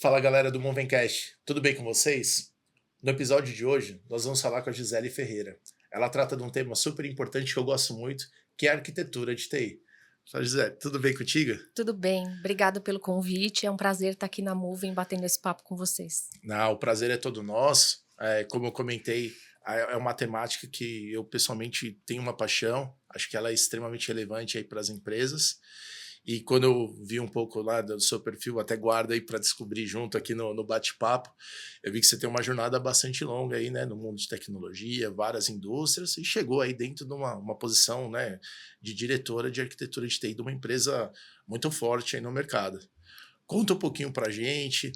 Fala galera do Movencast, tudo bem com vocês? No episódio de hoje, nós vamos falar com a Gisele Ferreira. Ela trata de um tema super importante que eu gosto muito, que é a arquitetura de TI. Fala, Gisele, tudo bem contigo? Tudo bem, obrigado pelo convite, é um prazer estar aqui na Moving batendo esse papo com vocês. Não, o prazer é todo nosso. Como eu comentei, é uma temática que eu pessoalmente tenho uma paixão, acho que ela é extremamente relevante aí para as empresas. E quando eu vi um pouco lá do seu perfil, até guarda aí para descobrir junto aqui no bate-papo, eu vi que você tem uma jornada bastante longa aí, né, no mundo de tecnologia, várias indústrias, e chegou aí dentro de uma posição, né, de diretora de arquitetura de TI de uma empresa muito forte aí no mercado. Conta um pouquinho para a gente,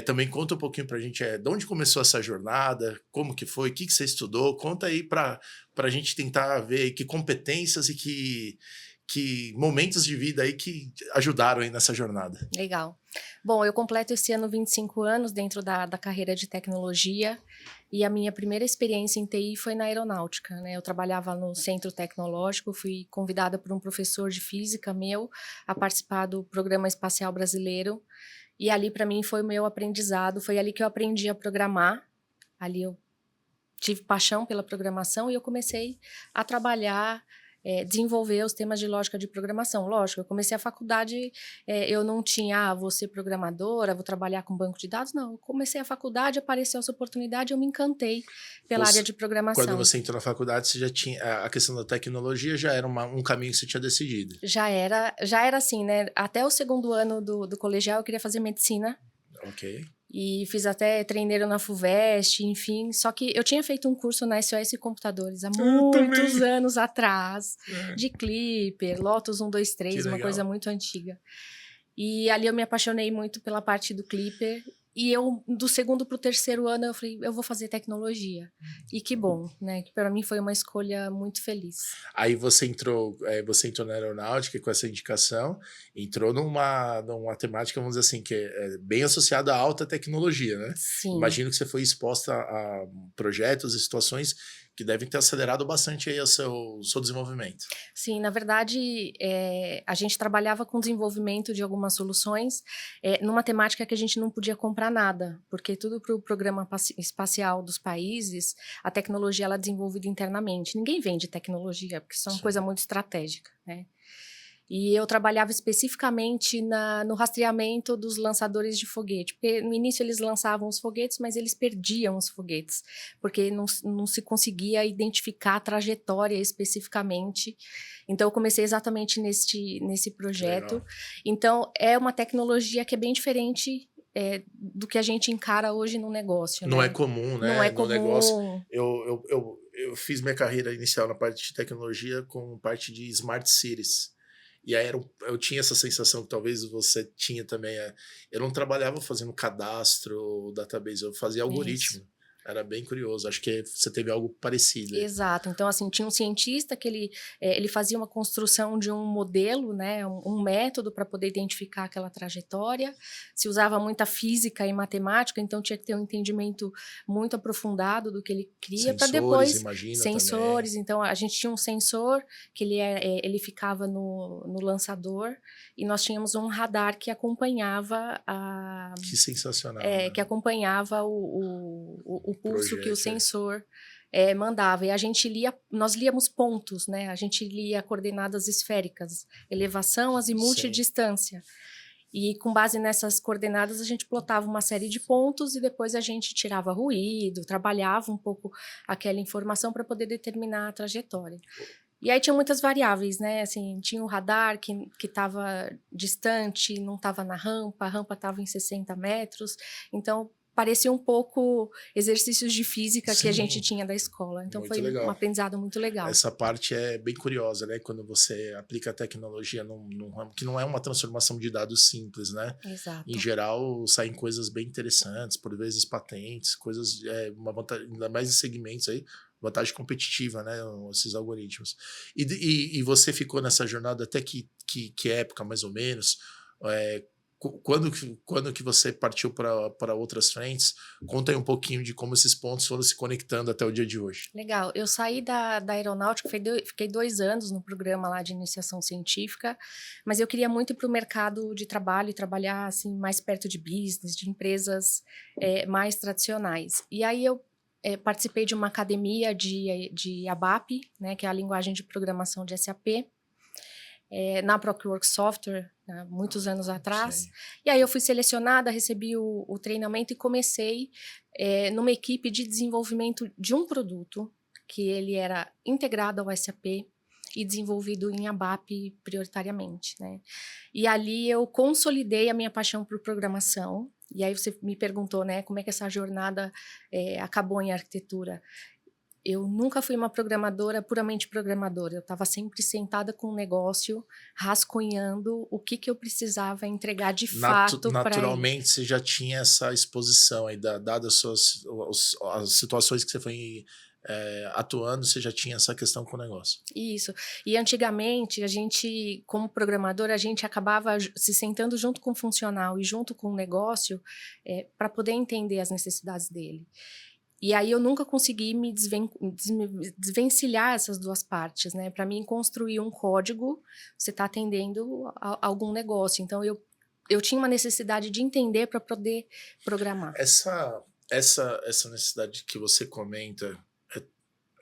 também conta um pouquinho para a gente de onde começou essa jornada, como que foi, o que você estudou, conta aí para a gente tentar ver que competências e que momentos de vida aí que ajudaram aí nessa jornada. Legal. Bom, eu completo esse ano 25 anos dentro da carreira de tecnologia e a minha primeira experiência em TI foi na aeronáutica, né? Eu trabalhava no centro tecnológico, fui convidada por um professor de física meu a participar do Programa Espacial Brasileiro e ali para mim foi o meu aprendizado, foi ali que eu aprendi a programar, ali eu tive paixão pela programação e eu comecei a trabalhar, desenvolver os temas de lógica de programação. Lógico, eu comecei a faculdade, eu não tinha, vou ser programadora, vou trabalhar com banco de dados, não. Eu comecei a faculdade, apareceu essa oportunidade, eu me encantei pela área de Quando programação. você entrou na faculdade, você já tinha a questão da tecnologia, já era um caminho que você tinha decidido. Já era assim, né? Até o segundo ano do colegial eu queria fazer medicina. Ok. E fiz até treineiro na FUVEST, enfim. Só que eu tinha feito um curso na SOS Computadores há Eu também. muitos anos atrás, É, de Clipper, Lotus que 123, uma coisa legal. muito antiga. E ali eu me apaixonei muito pela parte do Clipper. E eu, do segundo para o terceiro ano, eu falei, eu vou fazer tecnologia. E que bom, né? Que para mim foi uma escolha muito feliz. Aí você entrou na aeronáutica com essa indicação, entrou numa temática, vamos dizer assim, que é bem associada à alta tecnologia, né? Sim. Imagino que você foi exposta a projetos e situações que devem ter acelerado bastante aí o seu desenvolvimento. Sim, na verdade, a gente trabalhava com desenvolvimento de algumas soluções, numa temática que a gente não podia comprar nada, porque tudo para o programa espacial dos países, a tecnologia ela é desenvolvida internamente. Ninguém vende tecnologia, porque isso é uma coisa Sim. muito estratégica, né? E eu trabalhava especificamente no rastreamento dos lançadores de foguete, porque no início eles lançavam os foguetes, mas eles perdiam os foguetes, porque não se conseguia identificar a trajetória especificamente. Então eu comecei exatamente nesse Que legal. projeto. Então é uma tecnologia que é bem diferente do que a gente encara hoje no negócio, Não é né? comum, Não é né? No negócio, comum. eu fiz minha carreira inicial na parte de tecnologia com parte de smart cities. E aí eu tinha essa sensação que talvez você tinha também. Eu não trabalhava fazendo cadastro, database, eu fazia Isso. algoritmo. Era bem curioso. Acho que você teve algo parecido aí. Exato. Então, assim, tinha um cientista que ele fazia uma construção de um modelo, né, um método para poder identificar aquela trajetória. Se usava muita física e matemática, então tinha que ter um entendimento muito aprofundado do que ele queria para Sensores, depois imagina também. sensores. Então, a gente tinha um sensor que ele ficava no lançador e nós tínhamos um radar que acompanhava Que sensacional, né? que acompanhava o pulso que o Projeto. sensor mandava. E a gente nós líamos pontos, né? A gente lia coordenadas esféricas, elevação, azimute e Sim. distância. E com base nessas coordenadas a gente plotava uma série de pontos e depois a gente tirava ruído, trabalhava um pouco aquela informação para poder determinar a trajetória. E aí tinha muitas variáveis, né? Assim, tinha o radar que estava distante, não estava na rampa, a rampa estava em 60 metros. Então, parecia um pouco exercícios de física que a gente Sim, tinha da escola. Então, muito foi um legal. aprendizado muito legal. Essa parte é bem curiosa, né? Quando você aplica a tecnologia num ramo que não é uma transformação de dados simples, né? Em Exato. geral, saem coisas bem interessantes, por vezes patentes, coisas, uma vantagem, ainda mais em segmentos aí, vantagem competitiva, né? Esses algoritmos. E você ficou nessa jornada até que época, mais ou menos? É, quando que você partiu para outras frentes? Conta aí um pouquinho de como esses pontos foram se conectando até o dia de hoje. Legal. Eu saí da aeronáutica, fiquei 2 anos no programa lá de iniciação científica, mas eu queria muito ir para o mercado de trabalho e trabalhar assim mais perto de business, de empresas mais tradicionais. E aí eu participei de uma academia de ABAP, né, que é a linguagem de programação de SAP, na Prowork Software, muitos anos atrás. Sim. E aí eu fui selecionada, recebi o treinamento e comecei numa equipe de desenvolvimento de um produto, que ele era integrado ao SAP e desenvolvido em ABAP prioritariamente, né? E ali eu consolidei a minha paixão por programação. E aí você me perguntou, né, como é que essa jornada acabou em arquitetura. Eu nunca fui uma programadora, puramente programadora. Eu estava sempre sentada com um negócio, rascunhando o que eu precisava entregar de fato para ele. Naturalmente, você já tinha essa exposição aí, dadas as situações que você foi atuando, você já tinha essa questão com o negócio. Isso. E antigamente, a gente, como programador, a gente acabava se sentando junto com o funcional e junto com o negócio para poder entender as necessidades dele. E aí eu nunca consegui me desvencilhar essas duas partes, né? Para mim, construir um código, você está atendendo a algum negócio. Então, eu tinha uma necessidade de entender para poder programar. Essa necessidade que você comenta,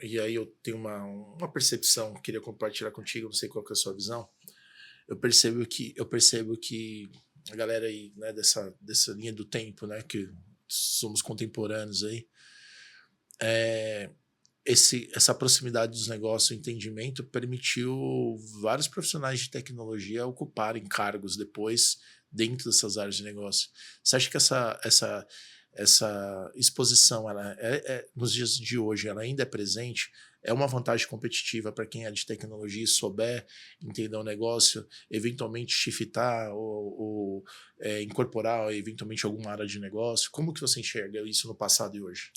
e aí eu tenho uma percepção, queria compartilhar contigo, não sei qual que é a sua visão. Eu percebo que a galera aí, né, dessa linha do tempo, né, que somos contemporâneos aí, essa proximidade dos negócios, o entendimento, permitiu vários profissionais de tecnologia ocuparem cargos depois dentro dessas áreas de negócio. Você acha que essa exposição, ela nos dias de hoje, ela ainda é presente? É uma vantagem competitiva para quem é de tecnologia e souber entender o negócio, eventualmente shiftar ou incorporar eventualmente alguma área de negócio? Como que você enxerga isso no passado e hoje?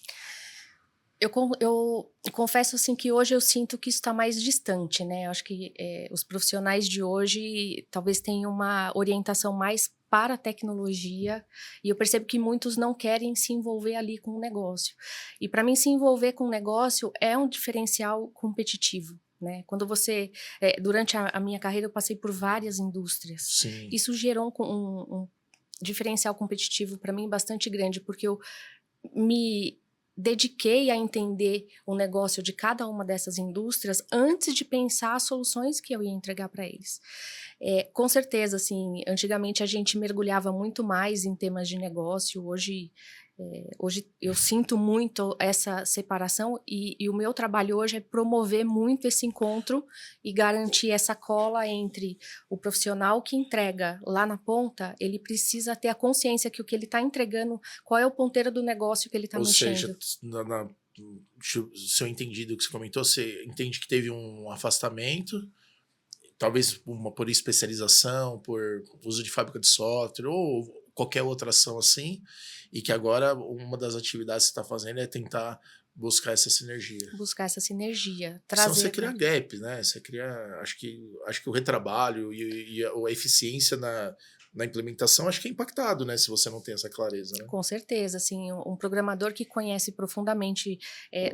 Eu confesso assim que hoje eu sinto que isso está mais distante, né? Eu acho que os profissionais de hoje talvez tenham uma orientação mais para a tecnologia e eu percebo que muitos não querem se envolver ali com o negócio. E para mim se envolver com o negócio é um diferencial competitivo. Né? Quando durante a minha carreira eu passei por várias indústrias. Sim. Isso gerou um diferencial competitivo para mim bastante grande, porque eu me dediquei a entender o negócio de cada uma dessas indústrias antes de pensar as soluções que eu ia entregar para eles. Com certeza, assim, antigamente a gente mergulhava muito mais em temas de negócio, hoje eu sinto muito essa separação e o meu trabalho hoje é promover muito esse encontro e garantir essa cola entre o profissional que entrega lá na ponta, ele precisa ter a consciência que o que ele está entregando, qual é o ponteiro do negócio que ele está mexendo. Ou seja, se eu entendi do que você comentou, você entende que teve um afastamento, talvez por especialização, por uso de fábrica de software ou qualquer outra ação assim, e que agora uma das atividades que você está fazendo é tentar buscar essa sinergia. Buscar essa sinergia. Senão você cria gap, né? Você cria, acho que o retrabalho e a eficiência na implementação acho que é impactado, né? Se você não tem essa clareza, né? Com certeza, assim, um programador que conhece profundamente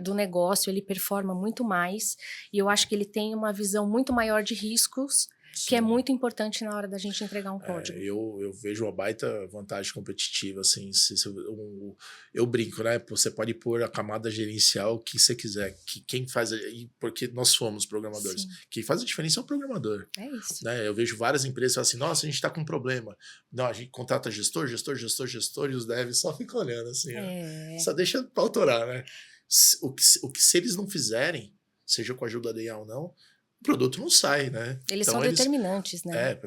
do negócio, ele performa muito mais e eu acho que ele tem uma visão muito maior de riscos, que é muito importante na hora da gente entregar um código. Eu vejo uma baita vantagem competitiva, assim, eu brinco, né? Você pode pôr a camada gerencial que você quiser, que quem faz, porque nós somos programadores, Sim. quem faz a diferença é o programador. É isso. Né? Eu vejo várias empresas que falam assim, nossa, a gente está com um problema. Não, a gente contrata gestor, e os devs só ficam olhando assim, só deixa para autorar, né? Se eles não fizerem, seja com a ajuda da IA ou não, o produto não sai, né? Eles são determinantes, né?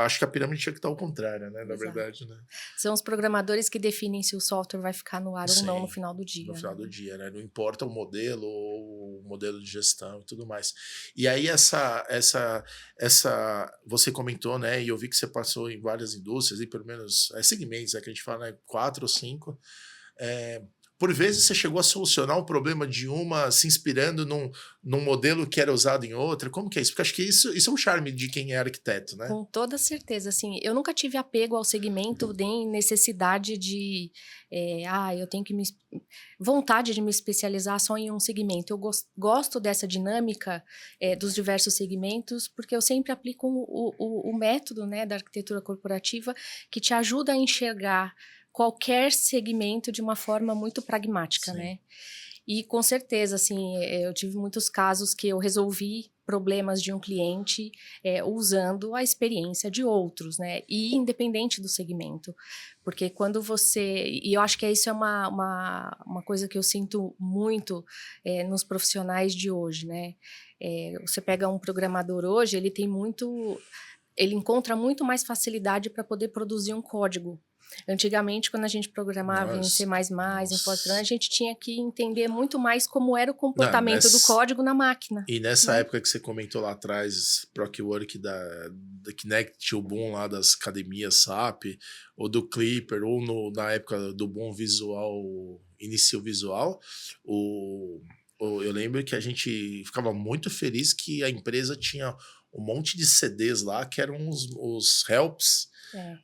Acho que a pirâmide tinha que estar ao contrário, né? Na verdade, né? São os programadores que definem se o software vai ficar no ar ou não no final do dia. No final do dia, né? Não importa o modelo ou o modelo de gestão e tudo mais. E aí você comentou, né? E eu vi que você passou em várias indústrias, e pelo menos segmentos, que a gente fala, né? 4 ou 5. por vezes você chegou a solucionar um problema de uma se inspirando num modelo que era usado em outra. Como que é isso? Porque acho que isso é um charme de quem é arquiteto, né? Com toda certeza, assim, eu nunca tive apego ao segmento, nem necessidade de, eu tenho que vontade de me especializar só em um segmento. Eu gosto dessa dinâmica dos diversos segmentos, porque eu sempre aplico o método, né, da arquitetura corporativa, que te ajuda a enxergar qualquer segmento de uma forma muito pragmática, Sim. né? E com certeza, assim, eu tive muitos casos que eu resolvi problemas de um cliente usando a experiência de outros, né? E independente do segmento. Porque quando você... E eu acho que isso é uma coisa que eu sinto muito nos profissionais de hoje, né? Você pega um programador hoje, ele encontra muito mais facilidade para poder produzir um código. Antigamente, quando a gente programava em C++, em Fortran, a gente tinha que entender muito mais como era o comportamento do código na máquina. E nessa né? época que você comentou lá atrás, Procwork da Kinect, o boom lá das academias SAP, ou do Clipper, ou na época do boom visual, início visual, eu lembro que a gente ficava muito feliz que a empresa tinha um monte de CDs lá, que eram os helps.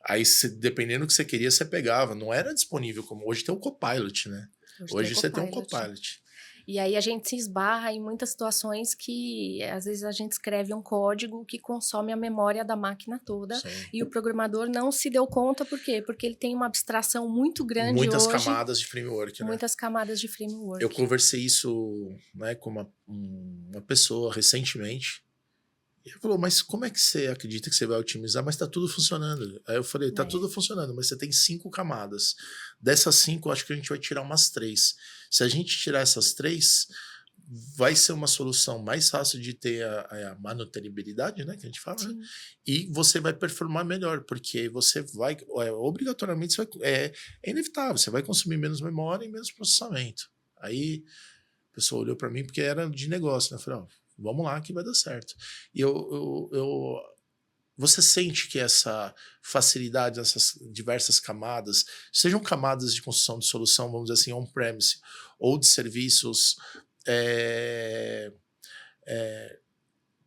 Aí, dependendo do que você queria, você pegava. Não era disponível como hoje tem o Copilot, né? Hoje você tem um Copilot. E aí a gente se esbarra em muitas situações que, às vezes, a gente escreve um código que consome a memória da máquina toda. Sim. E o programador não se deu conta, por quê? Porque ele tem uma abstração muito grande muitas hoje. Camadas de framework, né? Muitas camadas de framework. Eu conversei isso, né, com uma pessoa recentemente. E ele falou, mas como é que você acredita que você vai otimizar? Mas tá tudo funcionando. Aí eu falei, tá tudo funcionando, mas você tem 5 camadas. Dessas 5, acho que a gente vai tirar umas 3. Se a gente tirar essas 3, vai ser uma solução mais fácil de ter a manutenibilidade, né, que a gente fala, né? E você vai performar melhor, porque você vai, obrigatoriamente, é inevitável, você vai consumir menos memória e menos processamento. Aí a pessoa olhou para mim porque era de negócio, né? Eu falei, vamos lá que vai dar certo. E você sente que essa facilidade, essas diversas camadas, sejam camadas de construção de solução, vamos dizer assim, on-premise, ou de serviços,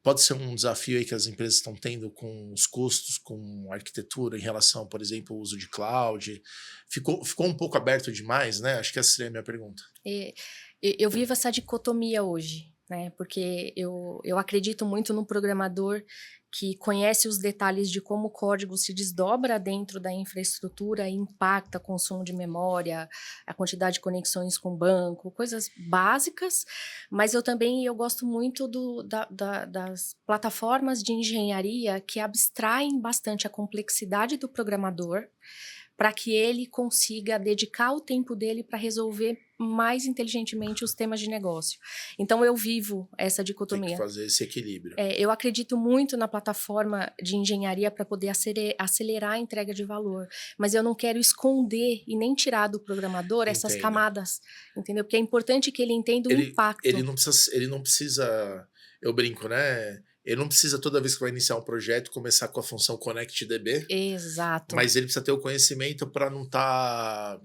pode ser um desafio aí que as empresas estão tendo com os custos, com arquitetura em relação, por exemplo, ao uso de cloud. Ficou um pouco aberto demais, né? Acho que essa seria a minha pergunta. Eu vivo essa dicotomia hoje, né? Porque eu acredito muito no programador que conhece os detalhes de como o código se desdobra dentro da infraestrutura e impacta o consumo de memória, a quantidade de conexões com o banco, coisas básicas, mas eu gosto muito das plataformas de engenharia que abstraem bastante a complexidade do programador para que ele consiga dedicar o tempo dele para resolver mais inteligentemente os temas de negócio. Então, eu vivo essa dicotomia. Tem que fazer esse equilíbrio. Eu acredito muito na plataforma de engenharia para poder acelerar a entrega de valor, mas eu não quero esconder e nem tirar do programador essas camadas, entendeu? Porque é importante que ele entenda o impacto. Ele não precisa, eu brinco, né? Ele não precisa, toda vez que vai iniciar um projeto, começar com a função ConnectDB. Exato. Mas ele precisa ter o conhecimento para não estar...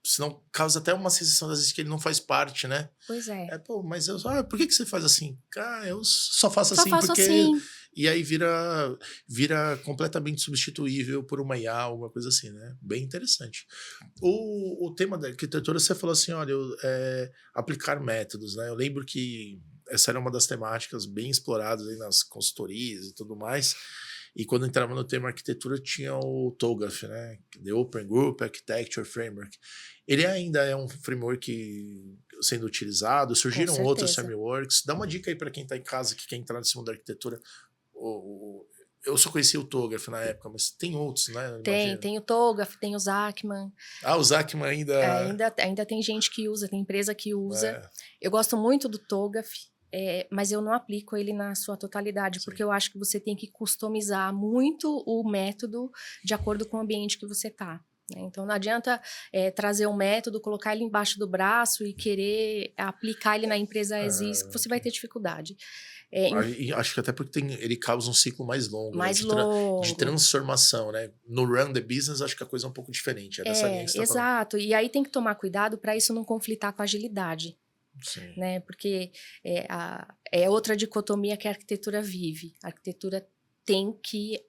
Senão causa até uma sensação, às vezes, que ele não faz parte, né? Pois é. Mas por que você faz assim? Eu só faço assim porque... Assim. E aí vira completamente substituível por uma IA, alguma coisa assim, né? Bem interessante. O tema da arquitetura, você falou assim, olha, aplicar métodos, né? Eu lembro que essa era uma das temáticas bem exploradas aí nas consultorias e tudo mais. E quando entrava no tema arquitetura, tinha o TOGAF, né? The Open Group Architecture Framework. Ele ainda é um framework sendo utilizado, surgiram outros frameworks. Dá uma dica aí para quem está em casa, que quer entrar nesse mundo da arquitetura. Eu só conhecia o TOGAF na época, mas tem outros, né? Tem o TOGAF, tem o Zachman. O Zachman ainda tem gente que usa, tem empresa que usa. Eu gosto muito do TOGAF. Mas eu não aplico ele na sua totalidade, porque eu acho que você tem que customizar muito o método de acordo com o ambiente que você está. né? Então, não adianta trazer um método, colocar ele embaixo do braço e querer aplicar ele na empresa existe, que você vai ter dificuldade. Acho que até porque ele causa um ciclo mais longo, né? Mais De longo. transformação, né? No run the business, acho que a coisa é um pouco diferente. É nessa linha que você está falando. Exato. E aí tem que tomar cuidado para isso não conflitar com a agilidade. Sim. Né? Porque é outra dicotomia que a arquitetura vive. A arquitetura tem que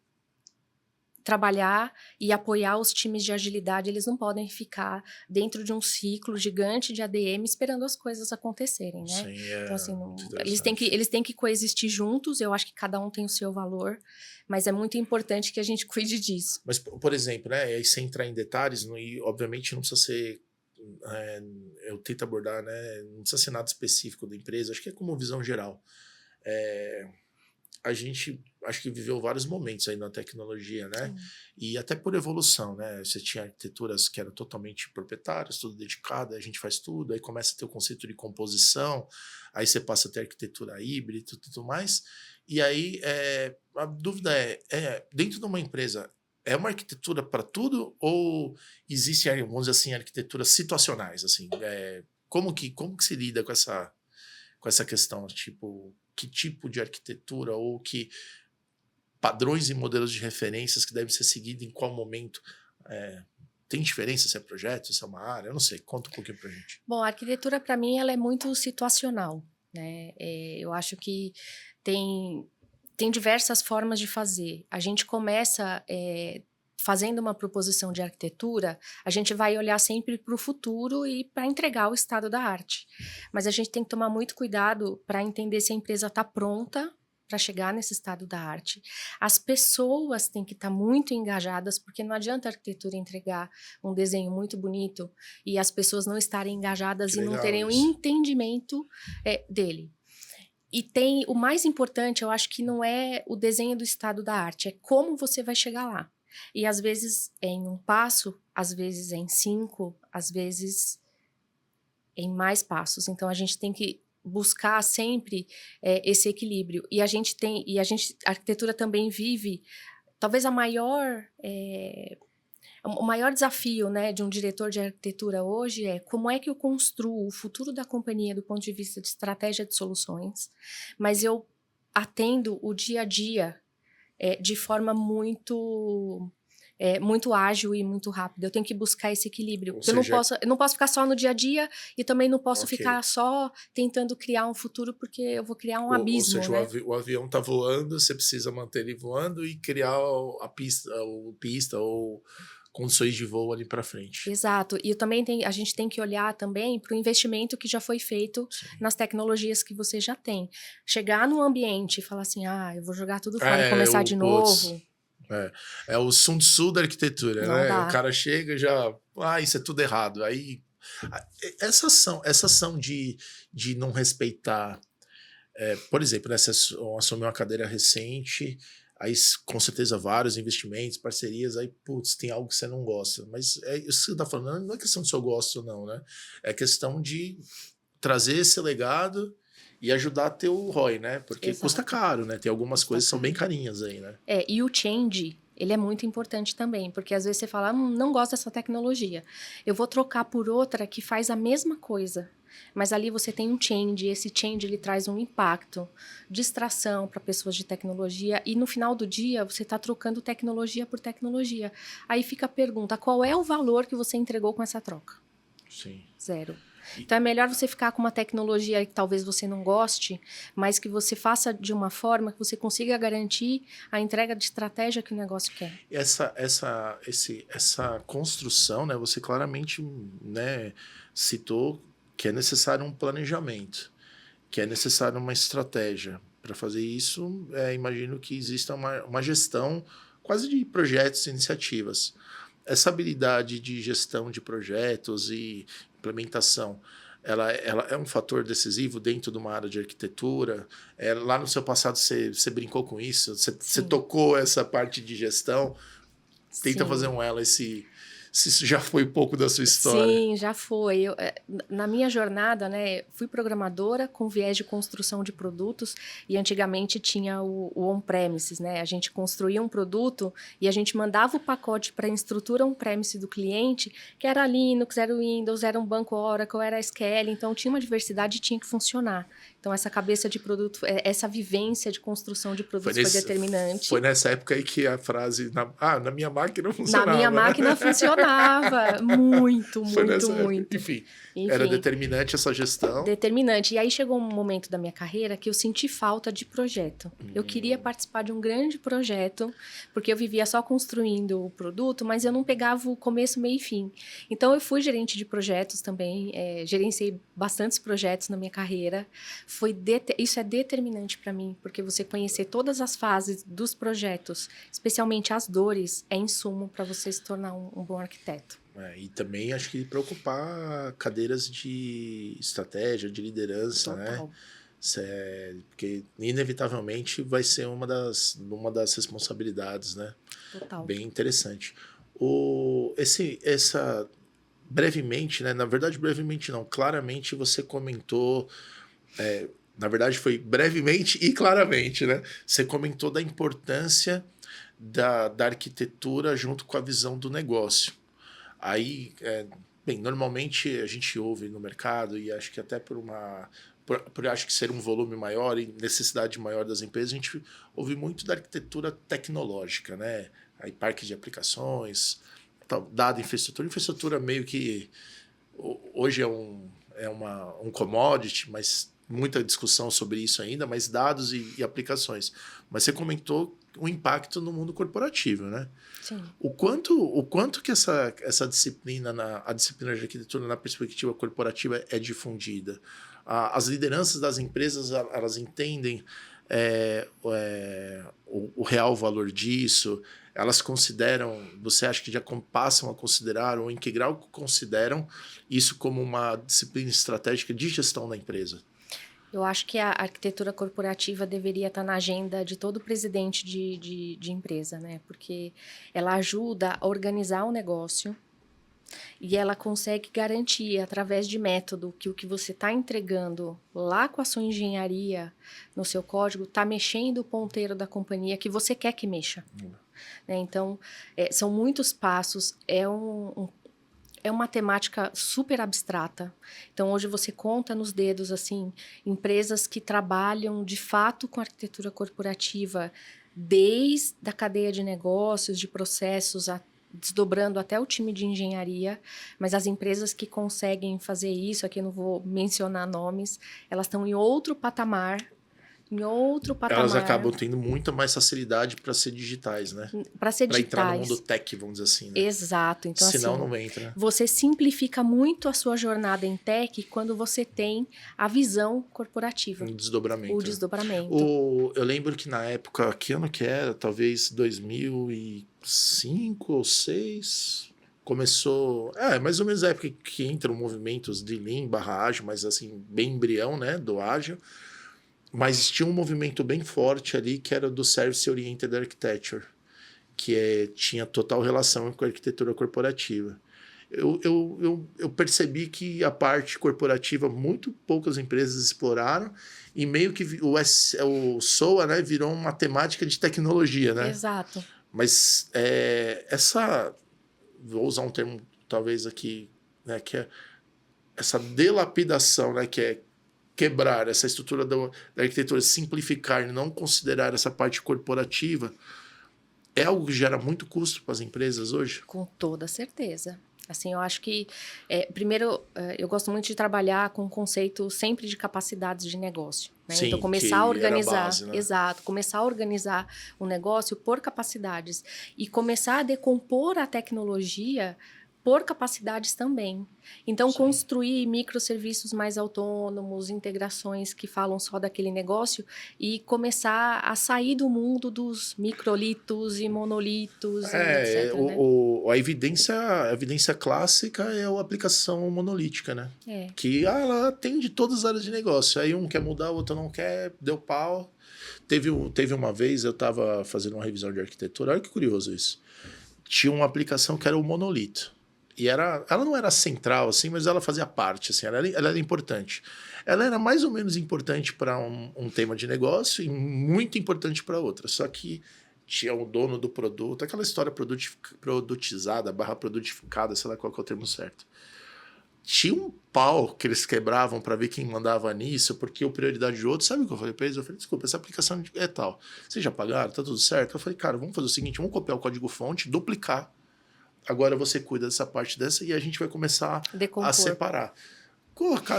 trabalhar e apoiar os times de agilidade, eles não podem ficar dentro de um ciclo gigante de ADM esperando as coisas acontecerem, né? Sim, então, assim, eles eles têm que coexistir juntos, eu acho que cada um tem o seu valor, mas é muito importante que a gente cuide disso. Mas, por exemplo, né, aí sem entrar em detalhes, e obviamente não precisa ser, eu tento abordar, né, não precisa ser nada específico da empresa, acho que é como visão geral. A gente acho que viveu vários momentos aí na tecnologia, né? Sim. E até por evolução, né? Você tinha arquiteturas que eram totalmente proprietárias, tudo dedicado, a gente faz tudo, aí começa a ter o conceito de composição, aí você passa a ter arquitetura híbrida e tudo mais. E aí a dúvida dentro de uma empresa, é uma arquitetura para tudo ou existem, vamos dizer assim, arquiteturas situacionais? Assim, como que se lida com essa questão? Tipo, que tipo de arquitetura ou que padrões e modelos de referências que devem ser seguidos em qual momento? Tem diferença se é projeto, se é uma área? Eu não sei, conta um pouquinho pra gente. Bom, a arquitetura para mim ela é muito situacional, né? Eu acho que tem diversas formas de fazer. A gente começa fazendo uma proposição de arquitetura, a gente vai olhar sempre para o futuro e para entregar o estado da arte. Mas a gente tem que tomar muito cuidado para entender se a empresa está pronta para chegar nesse estado da arte. As pessoas têm que estar muito engajadas, porque não adianta a arquitetura entregar um desenho muito bonito e as pessoas não estarem engajadas e não terem o entendimento dele. E tem o mais importante, eu acho que não é o desenho do estado da arte, é como você vai chegar lá. E às vezes é em um passo, às vezes é em 5, às vezes em mais passos. Então a gente tem que buscar sempre esse equilíbrio. E a arquitetura também vive, talvez o maior desafio, né, de um diretor de arquitetura hoje é como é que eu construo o futuro da companhia do ponto de vista de estratégia de soluções, mas eu atendo o dia a dia de forma muito ágil e muito rápida. Eu tenho que buscar esse equilíbrio. Eu não posso ficar só no dia a dia e também não posso ficar só tentando criar um futuro porque eu vou criar um abismo. Ou seja, né? o avião está voando, você precisa manter ele voando e criar a pista ou condições de voo ali para frente. Exato. E a gente tem que olhar também para o investimento que já foi feito nas tecnologias que você já tem. Chegar no ambiente e falar assim, eu vou jogar tudo fora e começar de novo. É o Sun Tzu da arquitetura, não né? Dá. O cara chega e já... isso é tudo errado. Aí, essa ação de não respeitar... por exemplo, né, você assumiu uma cadeira recente... Aí, com certeza, vários investimentos, parcerias, aí, putz, tem algo que você não gosta. Mas isso que você está falando, não é questão de se eu gosto ou não, né? É questão de trazer esse legado e ajudar a ter o ROI, né? Porque custa caro, né? Tem algumas coisas que são bem carinhas aí, né? E o change, ele é muito importante também, porque às vezes você fala, não gosto dessa tecnologia. Eu vou trocar por outra que faz a mesma coisa. Mas ali você tem um change, e esse change ele traz um impacto, distração para pessoas de tecnologia, e no final do dia você está trocando tecnologia por tecnologia. Aí fica a pergunta, qual é o valor que você entregou com essa troca? Sim. 0. Então é melhor você ficar com uma tecnologia que talvez você não goste, mas que você faça de uma forma que você consiga garantir a entrega de estratégia que o negócio quer. Essa construção, né, você claramente, né, citou que é necessário um planejamento, que é necessário uma estratégia. Para fazer isso, imagino que exista uma gestão quase de projetos e iniciativas. Essa habilidade de gestão de projetos e implementação, ela é um fator decisivo dentro de uma área de arquitetura? Lá no seu passado você brincou com isso? Você tocou essa parte de gestão? Tenta fazer um ela, esse se isso já foi um pouco da sua história. Sim, já foi. Na minha jornada, né, fui programadora com viés de construção de produtos e antigamente tinha o on-premises, né? A gente construía um produto e a gente mandava o pacote para a estrutura on-premise do cliente, que era Linux, era Windows, era um banco Oracle, era SQL, então tinha uma diversidade e tinha que funcionar. Então essa cabeça de produto, essa vivência de construção de produtos foi determinante. Foi nessa época aí que a frase, na minha máquina funcionava. Na minha máquina funcionava muito, muito. Enfim, era determinante essa gestão. Determinante. E aí chegou um momento da minha carreira que eu senti falta de projeto. Eu queria participar de um grande projeto, porque eu vivia só construindo o produto, mas eu não pegava o começo, meio e fim. Então eu fui gerente de projetos também, gerenciei bastantes projetos na minha carreira. Isso é determinante para mim, porque você conhecer todas as fases dos projetos, especialmente as dores, é insumo para você se tornar um bom arquiteto. E também acho que preocupar cadeiras de estratégia, de liderança, Total. né? Porque inevitavelmente vai ser uma das responsabilidades, né? Total. Bem interessante. Brevemente, né? Na verdade, brevemente não. Claramente você comentou... na verdade, foi brevemente e claramente, né? Você comentou da importância da arquitetura junto com a visão do negócio. Aí, normalmente a gente ouve no mercado, e acho que até por acho que ser um volume maior e necessidade maior das empresas, a gente ouve muito da arquitetura tecnológica, né? Aí parque de aplicações, dado infraestrutura meio que hoje é um commodity, mas muita discussão sobre isso ainda, mas dados e aplicações. Mas você comentou o impacto no mundo corporativo, né? Sim. O quanto que essa disciplina, a disciplina de arquitetura na perspectiva corporativa é difundida? As lideranças das empresas, elas entendem o real valor disso? Elas consideram, você acha que já passam a considerar, ou em que grau consideram isso como uma disciplina estratégica de gestão da empresa? Eu acho que a arquitetura corporativa deveria estar na agenda de todo presidente de empresa, né? Porque ela ajuda a organizar o negócio e ela consegue garantir, através de método, que o que você está entregando lá com a sua engenharia, no seu código, está mexendo o ponteiro da companhia que você quer que mexa. Né? Então, são muitos passos, é uma temática super abstrata. Então, hoje você conta nos dedos, assim, empresas que trabalham, de fato, com arquitetura corporativa, desde a cadeia de negócios, de processos, desdobrando até o time de engenharia, mas as empresas que conseguem fazer isso, aqui eu não vou mencionar nomes, elas estão em outro patamar. Elas acabam tendo muita mais facilidade para ser digitais, né? Para ser digitais. Para entrar no mundo tech, vamos dizer assim, né? Exato. Então, senão assim, não entra. Você simplifica muito a sua jornada em tech quando você tem a visão corporativa. O desdobramento. O desdobramento. Eu lembro que na época, que ano que era? Talvez 2005 ou 2006... começou... mais ou menos a época que entram movimentos de Lean/Ágil, mas assim, bem embrião, né? Do Ágil. Mas tinha um movimento bem forte ali, que era do Service Oriented Architecture, que tinha total relação com a arquitetura corporativa. Eu percebi que a parte corporativa, muito poucas empresas exploraram, e meio que o SOA, né, virou uma temática de tecnologia, né? Exato. Mas vou usar um termo talvez aqui, né, que é essa delapidação, né, que é quebrar essa estrutura da arquitetura, simplificar e não considerar essa parte corporativa, é algo que gera muito custo para as empresas hoje? Com toda certeza. Assim, eu acho que, primeiro, eu gosto muito de trabalhar com o conceito sempre de capacidades de negócio. Né? Sim, então, começar a organizar, base, né? Exato, começar a organizar o negócio por capacidades e começar a decompor a tecnologia por capacidades também. Então, Sim. Construir microserviços mais autônomos, integrações que falam só daquele negócio e começar a sair do mundo dos microlitos e monolitos, etc. A evidência clássica é a aplicação monolítica, né? Que ela atende todas as áreas de negócio. Aí um quer mudar, o outro não quer, deu pau. Teve uma vez, eu estava fazendo uma revisão de arquitetura, olha que curioso isso. Tinha uma aplicação que era o monolito. E ela não era central, assim, mas ela fazia parte, assim, ela era importante. Ela era mais ou menos importante para um tema de negócio e muito importante para outra. Só que tinha o dono do produto, aquela história produtizada, barra produtificada, sei lá qual que é o termo certo. Tinha um pau que eles quebravam para ver quem mandava nisso, porque o prioridade de outro, sabe o que eu falei para eles? Eu falei, desculpa, essa aplicação é tal. Vocês já pagaram? Tá tudo certo? Eu falei, cara, vamos fazer o seguinte, vamos copiar o código-fonte, duplicar. Agora você cuida dessa parte dessa e a gente vai começar a separar.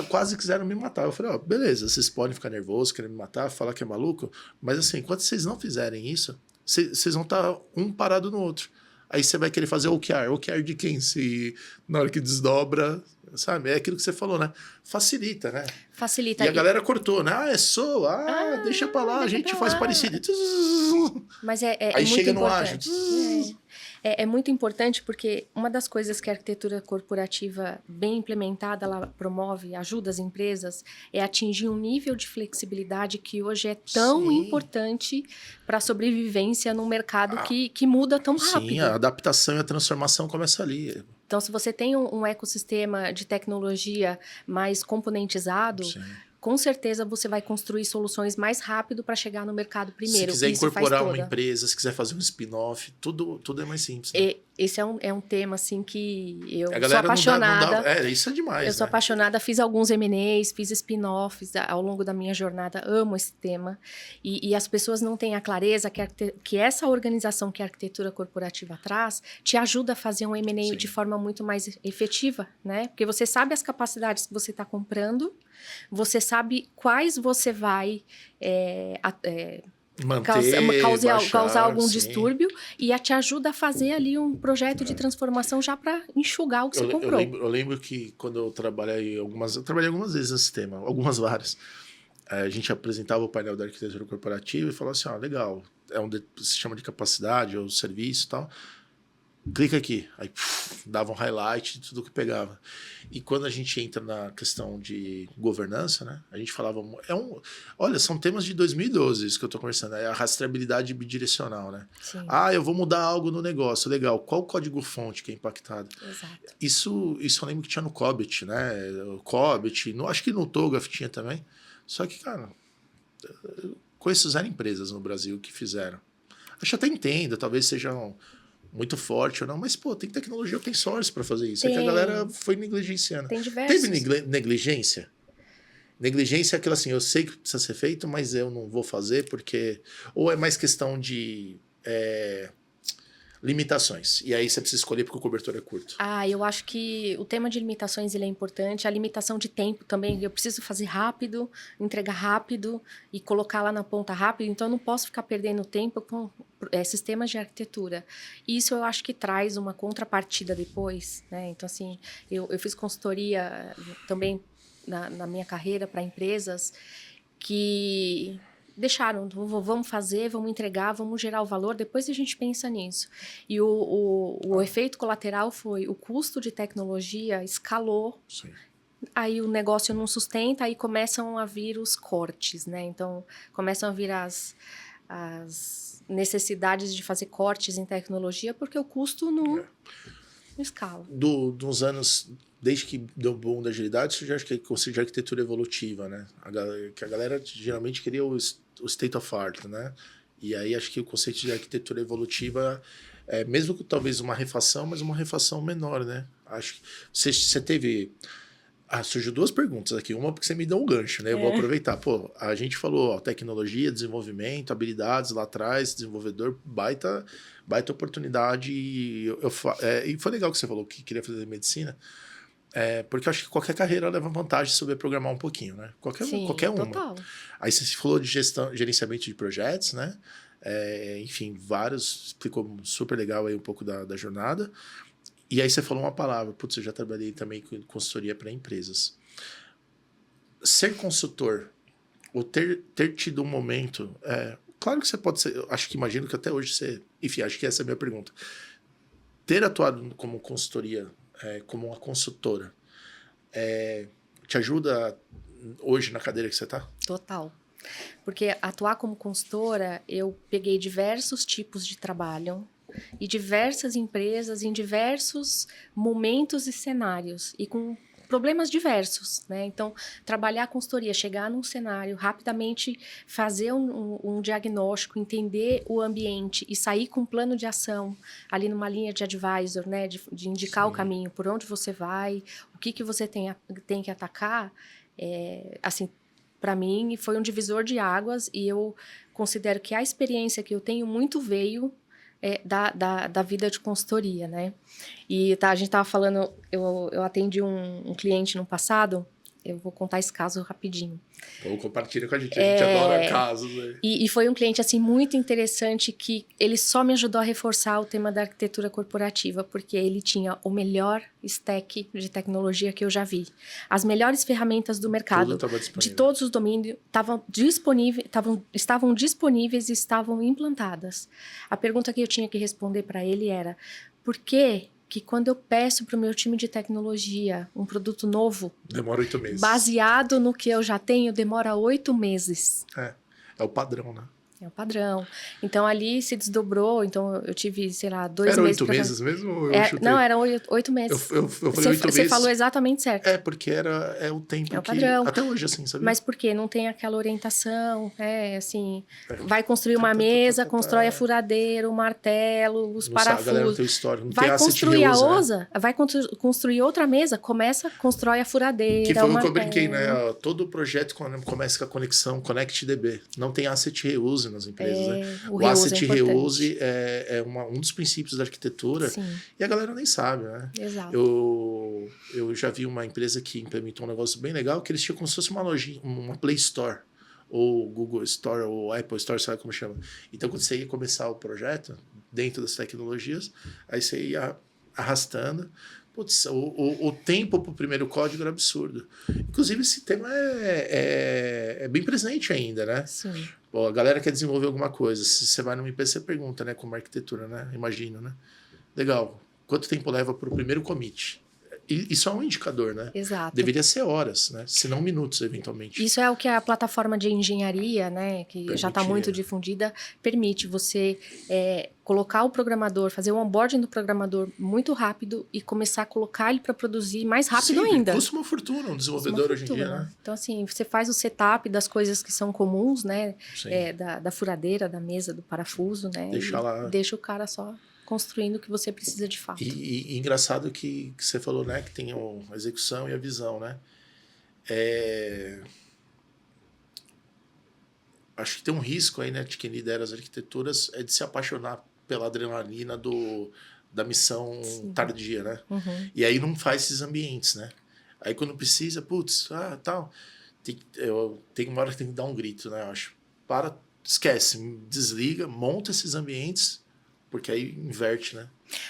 Quase quiseram me matar. Eu falei, ó, beleza, vocês podem ficar nervosos, querer me matar, falar que é maluco, mas assim, enquanto vocês não fizerem isso, vocês vão estar um parado no outro. Aí você vai querer fazer o OKR. OKR de quem? Se na hora que desdobra, sabe? É aquilo que você falou, né? Facilita, né? Facilita. E a galera cortou, né? Deixa pra lá, a gente faz parecido. Mas é aí muito chega importante. no ágil. É muito importante porque uma das coisas que a arquitetura corporativa bem implementada, ela promove, ajuda as empresas, é atingir um nível de flexibilidade que hoje é tão importante para a sobrevivência num mercado que muda tão rápido. Sim, a adaptação e a transformação começa ali. Então, se você tem um ecossistema de tecnologia mais componentizado, com certeza você vai construir soluções mais rápido para chegar no mercado primeiro. Se quiser incorporar uma empresa, se quiser fazer um spin-off, tudo é mais simples. Né? Esse é um tema, assim, que eu sou apaixonada. Isso é demais. Eu sou apaixonada, fiz alguns M&As, fiz spin-offs ao longo da minha jornada, amo esse tema. E as pessoas não têm a clareza que essa organização que a arquitetura corporativa traz te ajuda a fazer um M&A de forma muito mais efetiva, né? Porque você sabe as capacidades que você está comprando, você sabe quais você vai causar algum distúrbio e te ajuda a fazer ali um projeto de transformação já para enxugar o que você comprou. Eu lembro que quando eu trabalhei algumas vezes nesse tema, algumas várias. A gente apresentava o painel da arquitetura corporativa e falava assim, legal, se chama de capacidade ou serviço e tal. Clica aqui. Aí dava um highlight de tudo que pegava. E quando a gente entra na questão de governança, né? A gente falava... Olha, são temas de 2012 isso que eu estou conversando. É a rastreabilidade bidirecional, né? Sim. Eu vou mudar algo no negócio. Legal. Qual o código-fonte que é impactado? Exato. Isso eu lembro que tinha no Cobit, né? O Cobit. Acho que no TOGAF tinha também. Só que, cara... Eu conheço 0 empresas no Brasil que fizeram. Acho que até entendo. Talvez sejam... muito forte ou não, mas, tem tecnologia open source para fazer isso. É que a galera foi negligenciando. Tem diversos. Teve negligência? Negligência é aquilo assim, eu sei que precisa ser feito, mas eu não vou fazer porque... Ou é mais questão de limitações. E aí você precisa escolher porque o cobertor é curto. Eu acho que o tema de limitações ele é importante. A limitação de tempo também. Eu preciso fazer rápido, entregar rápido e colocar lá na ponta rápido. Então, eu não posso ficar perdendo tempo com sistemas de arquitetura. Isso eu acho que traz uma contrapartida depois, né? Então, assim, eu fiz consultoria também na minha carreira para empresas que... deixaram, vamos fazer, vamos entregar, vamos gerar o valor, depois a gente pensa nisso. E o efeito colateral foi o custo de tecnologia escalou, Sim. Aí o negócio não sustenta, aí começam a vir os cortes, né? Então, começam a vir as necessidades de fazer cortes em tecnologia, porque o custo não escala. Dos anos... Desde que deu o boom da agilidade, isso já acho que é conceito de arquitetura evolutiva, né? Que a galera geralmente queria o state of art, né? E aí acho que o conceito de arquitetura evolutiva é mesmo que talvez uma refação, mas uma refação menor, né? Acho que você teve... surgiu 2 perguntas aqui. Uma porque você me deu um gancho, né? Eu vou aproveitar. A gente falou tecnologia, desenvolvimento, habilidades lá atrás, desenvolvedor, baita oportunidade. E foi legal que você falou que queria fazer medicina. Porque eu acho que qualquer carreira leva vantagem sobre programar um pouquinho, né? Qualquer uma. Total. Aí você falou de gerenciamento de projetos, né? Enfim, vários, explicou super legal aí um pouco da jornada. E aí você falou uma palavra, eu já trabalhei também com consultoria para empresas. Ser consultor, ou ter tido um momento... claro que você pode ser, imagino que até hoje você... Enfim, acho que essa é a minha pergunta. Ter atuado como consultoria... como uma consultora, te ajuda hoje na cadeira que você está? Total. Porque atuar como consultora, eu peguei diversos tipos de trabalho e diversas empresas em diversos momentos e cenários e com problemas diversos, né? Então, trabalhar a consultoria, chegar num cenário, rapidamente fazer um diagnóstico, entender o ambiente e sair com um plano de ação ali numa linha de advisor, né? De indicar o caminho, por onde você vai, o que você tem que atacar, assim, para mim foi um divisor de águas e eu considero que a experiência que eu tenho muito veio da vida de consultoria, né? E a gente estava falando, eu atendi um cliente no passado, eu vou contar esse caso rapidinho. Ou compartilha com a gente adora casos. Né? E foi um cliente assim muito interessante que ele só me ajudou a reforçar o tema da arquitetura corporativa, porque ele tinha o melhor stack de tecnologia que eu já vi. As melhores ferramentas do mercado, de todos os domínios, estavam disponíveis e estavam implantadas. A pergunta que eu tinha que responder para ele era: por que quando eu peço para o meu time de tecnologia um produto novo... Demora 8 meses. Baseado no que eu já tenho, demora 8 meses. É o padrão, né? É o padrão. Então, ali se desdobrou. Então, eu tive, sei lá, 2 meses... Era 8 meses mesmo? Ou não, eram 8 meses. Eu falei 8 meses. Você falou exatamente certo. Porque é o tempo o padrão. Até hoje, assim, sabe? Mas por quê? Não tem aquela orientação, assim... Vai construir uma mesa, constrói a furadeira, o martelo, os parafusos. A galera não tem história, não vai tem construir a ousa, vai construir outra mesa, constrói a furadeira, que foi o que eu brinquei, né? Todo projeto começa com a conexão ConnectDB. Não tem asset reuse nas empresas, né? O asset reuse é um dos princípios da arquitetura. Sim. E a galera nem sabe, né? Exato. Eu já vi uma empresa que implementou um negócio bem legal, que eles tinham como se fosse uma lojinha, uma Play Store, ou Google Store, ou Apple Store, sabe como chama? Então, quando você ia começar o projeto, dentro das tecnologias, aí você ia arrastando. Putz, o tempo para o primeiro código era absurdo. Inclusive, esse tema é bem presente ainda, né? Sim. Pô, a galera quer desenvolver alguma coisa. Se você vai numa empresa, você pergunta, né? Como arquitetura, né? Imagina, né? Legal. Quanto tempo leva para o primeiro commit? Isso é um indicador, né? Exato. Deveria ser horas, né? Se não minutos, eventualmente. Isso é o que a plataforma de engenharia, né? Que já está muito difundida, permite você colocar o programador, fazer o onboarding do programador muito rápido e começar a colocar ele para produzir mais rápido ainda. Custa uma fortuna um desenvolvedor hoje em dia, né? Então, assim, você faz o setup das coisas que são comuns, né? Da furadeira, da mesa, do parafuso, né? Deixa o cara só construindo o que você precisa de fato. E engraçado que você falou, né? Que tem a execução e a visão, né? Acho que tem um risco aí, né? De quem lidera as arquiteturas é de se apaixonar pela adrenalina da missão tardia, né? Uhum. E aí não faz esses ambientes, né? Aí quando precisa, tal... Tem uma hora que tem que dar um grito, né? Eu acho. Esquece, desliga, monta esses ambientes... Porque aí inverte, né?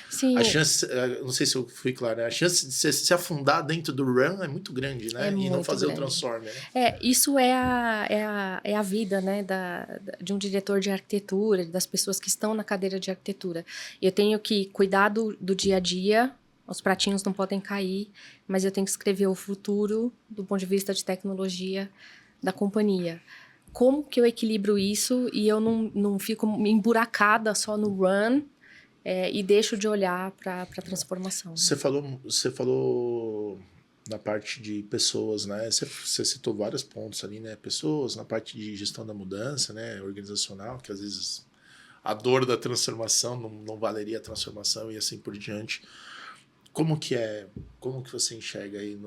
Sim. A chance, não sei se eu fui claro, né? A chance de você se afundar dentro do run é muito grande, né? E não fazer o transform, né? Isso é a vida, né? De um diretor de arquitetura, das pessoas que estão na cadeira de arquitetura. Eu tenho que cuidar do dia a dia, os pratinhos não podem cair, mas eu tenho que escrever o futuro do ponto de vista de tecnologia da companhia. Como que eu equilibro isso e eu não fico emburacada só no run e deixo de olhar para a transformação. Você falou na parte de pessoas, né? Você citou vários pontos ali, né? Pessoas, na parte de gestão da mudança, né? Organizacional, que às vezes a dor da transformação não valeria a transformação e assim por diante. Como que você enxerga aí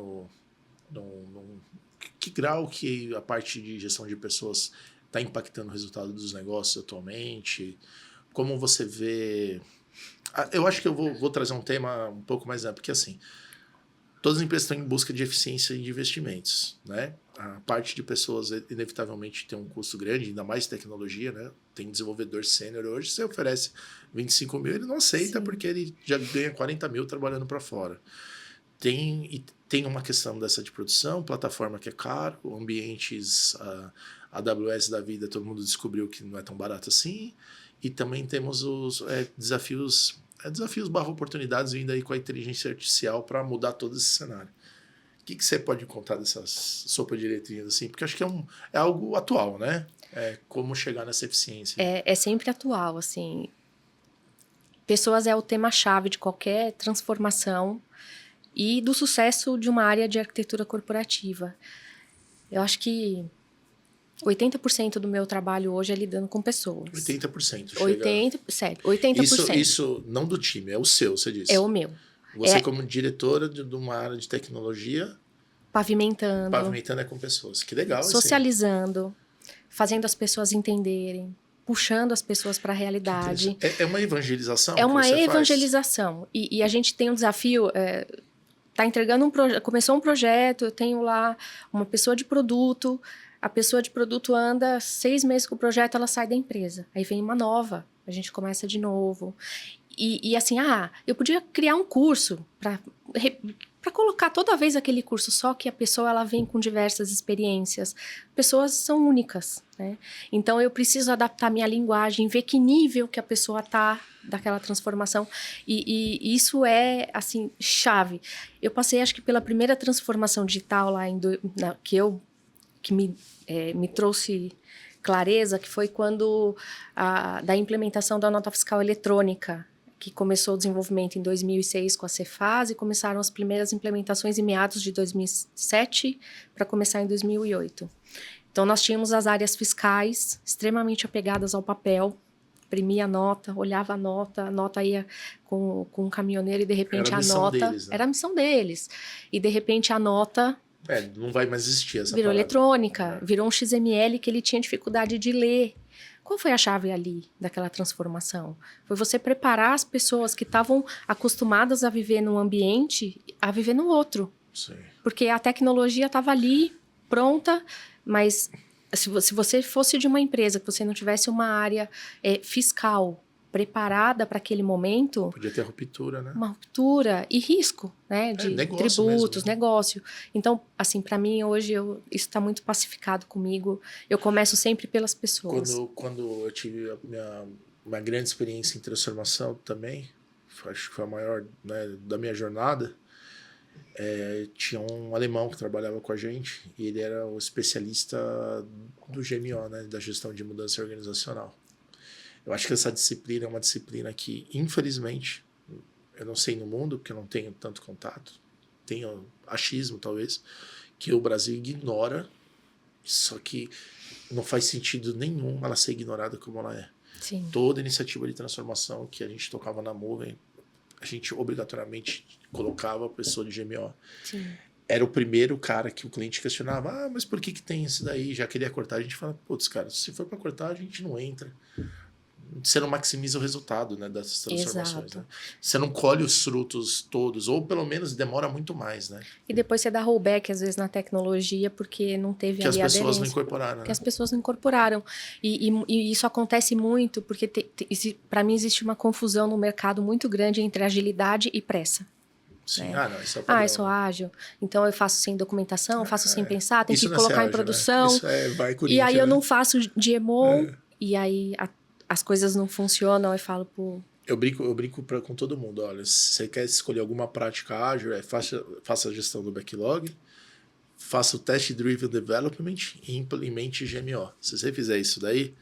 que grau que a parte de gestão de pessoas está impactando o resultado dos negócios atualmente? Como você vê... Eu acho que eu vou trazer um tema um pouco mais amplo, porque assim, todas as empresas estão em busca de eficiência e de investimentos, né? A parte de pessoas inevitavelmente tem um custo grande, ainda mais tecnologia, né? Tem desenvolvedor sênior hoje, você oferece 25 mil, ele não aceita. Sim. Porque ele já ganha 40 mil trabalhando para fora. Tem uma questão dessa de produção, plataforma que é caro, ambientes AWS da vida, todo mundo descobriu que não é tão barato assim, e também temos os desafios /oportunidades vindo aí com a inteligência artificial para mudar todo esse cenário. O que você pode contar dessas sopa de letrinhas assim? Porque acho que é algo atual, né? Como chegar nessa eficiência. É sempre atual, assim. pessoas é o tema-chave de qualquer transformação e do sucesso de uma área de arquitetura corporativa. Eu acho que 80% do meu trabalho hoje é lidando com pessoas. 80%. Chega... 80%. Isso não do time, é o seu, você disse. É o meu. Você como diretora de uma área de tecnologia... Pavimentando. Pavimentando é com pessoas. Que legal. Socializando, fazendo as pessoas entenderem, puxando as pessoas para a realidade. É uma evangelização? É uma evangelização. E a gente tem um desafio... Tá entregando começou um projeto, eu tenho lá uma pessoa de produto, a pessoa de produto anda 6 meses com o projeto, ela sai da empresa. Aí vem uma nova, a gente começa de novo. E assim, eu podia criar um curso para colocar toda vez aquele curso, só que a pessoa ela vem com diversas experiências. Pessoas são únicas, né? Então eu preciso adaptar minha linguagem, ver que nível que a pessoa tá daquela transformação. E isso é, assim, chave. Eu passei, acho que pela primeira transformação digital lá que me trouxe clareza, que foi quando da implementação da nota fiscal eletrônica, que começou o desenvolvimento em 2006 com a Cefaz e começaram as primeiras implementações em meados de 2007 para começar em 2008. Então, nós tínhamos as áreas fiscais extremamente apegadas ao papel, imprimia a nota, olhava a nota ia com um caminhoneiro e, de repente, a nota... Deles, né? Era a missão deles. E, de repente, a nota... não vai mais existir essa virou parada. Eletrônica, virou um XML que ele tinha dificuldade de ler. Qual foi a chave ali daquela transformação? Foi você preparar as pessoas que estavam acostumadas a viver num ambiente, a viver no outro. Sim. Porque a tecnologia estava ali, pronta, mas se você fosse de uma empresa, que você não tivesse uma área fiscal preparada para aquele momento... Podia ter ruptura, né? Uma ruptura e risco, né? De tributos, mesmo, né? Negócio. Então, assim, para mim, hoje, isso está muito pacificado comigo. Eu começo sempre pelas pessoas. Quando eu tive uma grande experiência em transformação também, acho que foi a maior, né, da minha jornada, tinha um alemão que trabalhava com a gente e ele era o especialista do GMO, né? Da gestão de mudança organizacional. Eu acho que essa disciplina é uma disciplina que, infelizmente, eu não sei no mundo, porque eu não tenho tanto contato, tenho achismo, talvez, que o Brasil ignora, só que não faz sentido nenhum ela ser ignorada como ela é. Sim. Toda iniciativa de transformação que a gente tocava na nuvem, a gente obrigatoriamente colocava a pessoa de GMO. Sim. Era o primeiro cara que o cliente questionava, mas por que tem isso daí? Já queria cortar, a gente fala, putz, cara, se for para cortar, a gente não entra. Você não maximiza o resultado, né, dessas transformações. Né? Você não colhe os frutos todos, ou pelo menos demora muito mais. Né? E depois você dá rollback, às vezes, na tecnologia, porque não teve ali aderência. Que as pessoas não incorporaram. Porque as pessoas não incorporaram. E isso acontece muito, porque para mim existe uma confusão no mercado muito grande entre agilidade e pressa. Sim, né? Não, isso é o padrão, eu sou ágil, então eu faço sem documentação, faço sem pensar, tenho que não colocar ágil, em produção. Né? Isso vai e aí eu não faço GMO, e aí as coisas não funcionam, eu falo, pô... Eu brinco com todo mundo, olha, se você quer escolher alguma prática ágil, faça a gestão do backlog, faça o Test-Driven Development e implemente GMO. Se você fizer isso daí,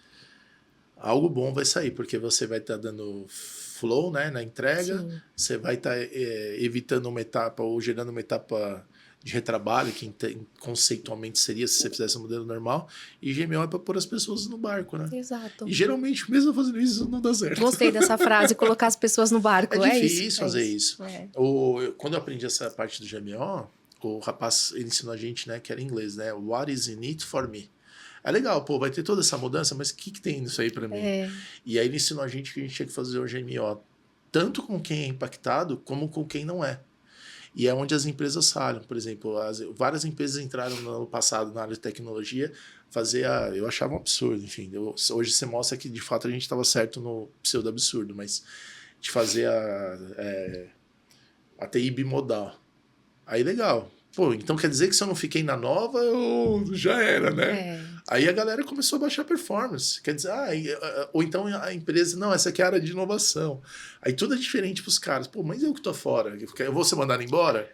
algo bom vai sair, porque você vai estar dando flow, né, na entrega, Sim. Você vai estar evitando uma etapa ou gerando uma etapa de retrabalho, que conceitualmente seria se você fizesse um modelo normal, e GMO é para pôr as pessoas no barco, né? Exato. E geralmente, mesmo fazendo isso, não dá certo. Gostei dessa frase, colocar as pessoas no barco. É difícil fazer isso. Quando eu aprendi essa parte do GMO, o rapaz ensinou a gente, né, que era em inglês, né? What is in it for me? É legal, pô, vai ter toda essa mudança, mas o que tem nisso aí para mim? E aí ele ensinou a gente que a gente tinha que fazer o GMO tanto com quem é impactado, como com quem não é. E é onde as empresas falham. Por exemplo, várias empresas entraram no ano passado na área de tecnologia, eu achava um absurdo, enfim. Hoje você mostra que, de fato, a gente estava certo no pseudo-absurdo, mas de fazer a TI bimodal. Aí, legal. Pô, então quer dizer que se eu não fiquei na nova, já era, né? Aí a galera começou a baixar performance. Quer dizer, ou então a empresa, não, essa aqui é a área de inovação. Aí tudo é diferente pros caras. Pô, mas eu que tô fora, eu vou ser mandado embora?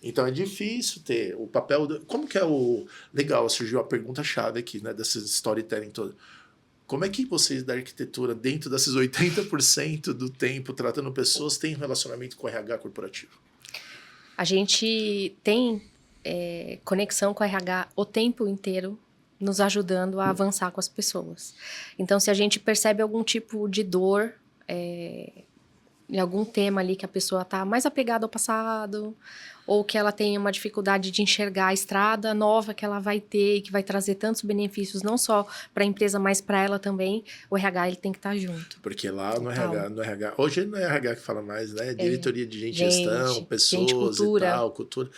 Então é difícil ter o papel... Como que é o... Legal, surgiu a pergunta-chave aqui, né, dessa storytelling toda. Como é que vocês da arquitetura, dentro desses 80% do tempo tratando pessoas, têm um relacionamento com o RH corporativo? A gente tem conexão com o RH o tempo inteiro, nos ajudando a avançar com as pessoas. Então, se a gente percebe algum tipo de dor, em algum tema ali que a pessoa está mais apegada ao passado, ou que ela tem uma dificuldade de enxergar a estrada nova que ela vai ter e que vai trazer tantos benefícios, não só para a empresa, mas para ela também, o RH ele tem que estar junto. Porque lá no Total. RH, hoje não é RH que fala mais, né? Diretoria de gente, gestão, Gente, pessoas cultura. e tal, cultura.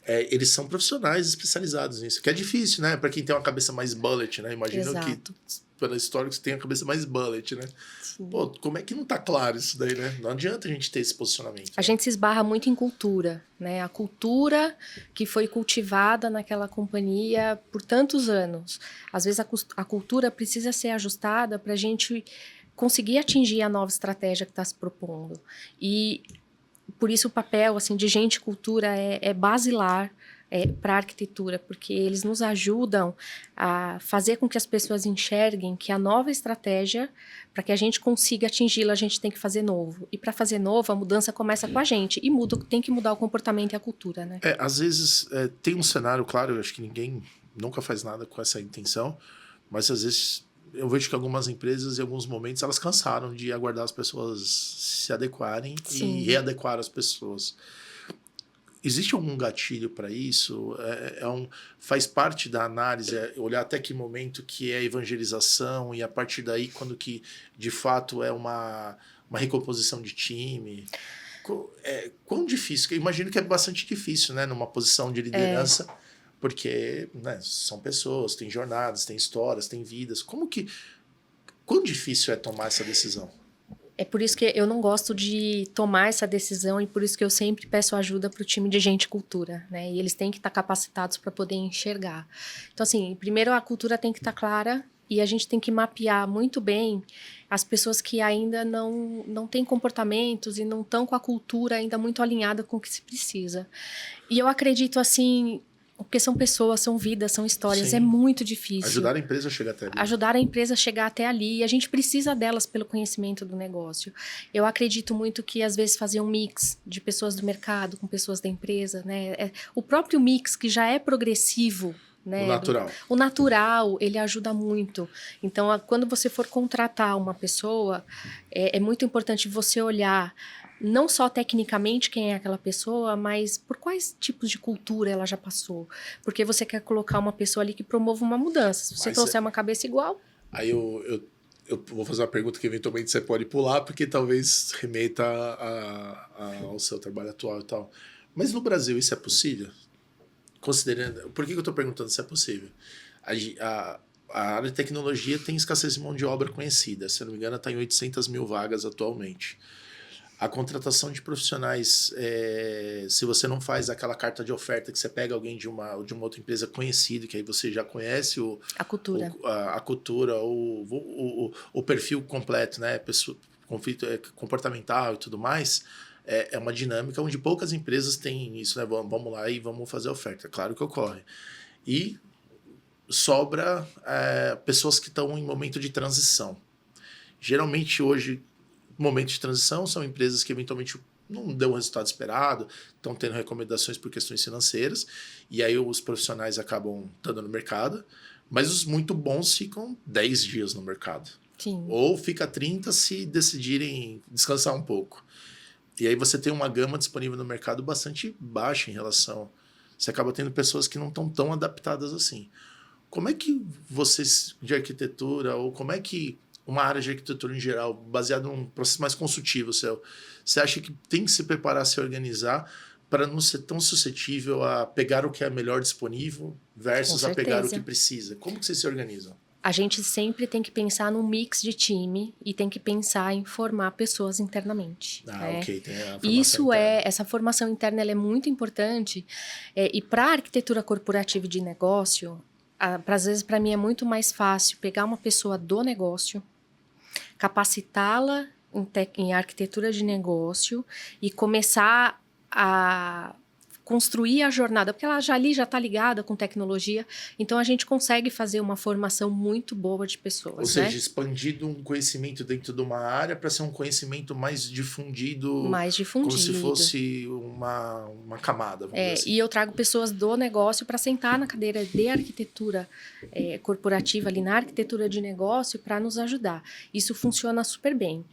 Eles são profissionais especializados nisso, que é difícil, né? Para quem tem uma cabeça mais bullet, né? Imagino Exato. que, pela história, você tem a cabeça mais bullet, né? Sim. Pô, como é que não tá claro isso daí, né? Não adianta a gente ter esse posicionamento. A gente se esbarra muito em cultura, né? A cultura que foi cultivada naquela companhia por tantos anos. Às vezes a cultura precisa ser ajustada para a gente conseguir atingir a nova estratégia que está se propondo. E por isso o papel assim, de gente e cultura é basilar para a arquitetura, porque eles nos ajudam a fazer com que as pessoas enxerguem que a nova estratégia, para que a gente consiga atingi-la, a gente tem que fazer novo. E para fazer novo, a mudança começa com a gente. E tem que mudar o comportamento e a cultura, né? Às vezes tem um cenário, claro, eu acho que ninguém nunca faz nada com essa intenção, mas às vezes eu vejo que algumas empresas, em alguns momentos, elas cansaram de aguardar as pessoas se adequarem. Sim. E readequar as pessoas. Existe algum gatilho para isso? Faz parte da análise, olhar até que momento que é evangelização e a partir daí quando que de fato é uma recomposição de time? Quão difícil? Eu imagino que é bastante difícil, né, numa posição de liderança, porque, né, são pessoas, têm jornadas, têm histórias, têm vidas. Quão difícil é tomar essa decisão? É por isso que eu não gosto de tomar essa decisão e por isso que eu sempre peço ajuda para o time de gente e cultura, né? E eles têm que estar capacitados para poder enxergar. Então, assim, primeiro a cultura tem que estar clara e a gente tem que mapear muito bem as pessoas que ainda não têm comportamentos e não estão com a cultura ainda muito alinhada com o que se precisa. E eu acredito, assim, porque são pessoas, são vidas, são histórias. Sim. É muito difícil. Ajudar a empresa a chegar até ali. Ajudar a empresa a chegar até ali. E a gente precisa delas pelo conhecimento do negócio. Eu acredito muito que, às vezes, fazer um mix de pessoas do mercado com pessoas da empresa, né? O próprio mix, que já é progressivo, né? O natural, ele ajuda muito. Então, quando você for contratar uma pessoa, é muito importante você olhar não só tecnicamente quem é aquela pessoa, mas por quais tipos de cultura ela já passou. Porque você quer colocar uma pessoa ali que promova uma mudança. Se você trouxer uma cabeça igual... Aí eu vou fazer uma pergunta que eventualmente você pode pular, porque talvez remeta ao seu trabalho atual e tal. Mas no Brasil isso é possível? Considerando... Por que eu estou perguntando se é possível? A área de tecnologia tem escassez de mão de obra conhecida. Se não me engano, está em 800 mil vagas atualmente. A contratação de profissionais, se você não faz aquela carta de oferta que você pega alguém de uma outra empresa conhecida, que aí você já conhece a cultura, o perfil completo, né? Conflito comportamental e tudo mais, é uma dinâmica onde poucas empresas têm isso, né? Vamos lá e vamos fazer a oferta. Claro que ocorre. E sobra pessoas que estão em momento de transição. Geralmente hoje, momento de transição são empresas que eventualmente não dão o resultado esperado, estão tendo recomendações por questões financeiras, e aí os profissionais acabam estando no mercado, mas os muito bons ficam 10 dias no mercado. Sim. Ou fica 30 se decidirem descansar um pouco. E aí você tem uma gama disponível no mercado bastante baixa em relação... Você acaba tendo pessoas que não estão tão adaptadas assim. Como é que vocês de arquitetura, ou como é que uma área de arquitetura em geral, baseada num processo mais consultivo seu, você acha que tem que se preparar, se organizar para não ser tão suscetível a pegar o que é melhor disponível versus a pegar o que precisa? Como que vocês se organizam? A gente sempre tem que pensar num mix de time e tem que pensar em formar pessoas internamente. Ok. Tem a formação interna. Essa formação interna ela é muito importante. E para a arquitetura corporativa de negócio, às vezes para mim é muito mais fácil pegar uma pessoa do negócio, capacitá-la em arquitetura de negócio e começar a construir a jornada, porque ela já está ligada com tecnologia, então a gente consegue fazer uma formação muito boa de pessoas. Ou seja, expandido um conhecimento dentro de uma área para ser um conhecimento mais difundido. Mais difundido. Como se fosse uma camada, vamos dizer assim. E eu trago pessoas do negócio para sentar na cadeira de arquitetura corporativa, ali na arquitetura de negócio, para nos ajudar. Isso funciona super bem.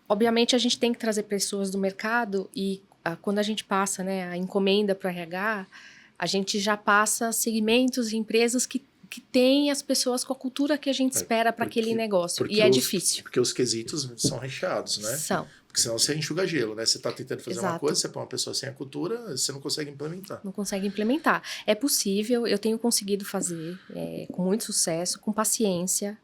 Obviamente, a gente tem que trazer pessoas do mercado e quando a gente passa, né, a encomenda para o RH, a gente já passa segmentos e empresas que têm as pessoas com a cultura que a gente espera para aquele negócio. E é difícil. Porque os quesitos são recheados, né? São. Porque senão você enxuga gelo, né? Você está tentando fazer uma coisa, você põe uma pessoa sem a cultura, você não consegue implementar. Não consegue implementar. É possível, eu tenho conseguido fazer com muito sucesso, com paciência.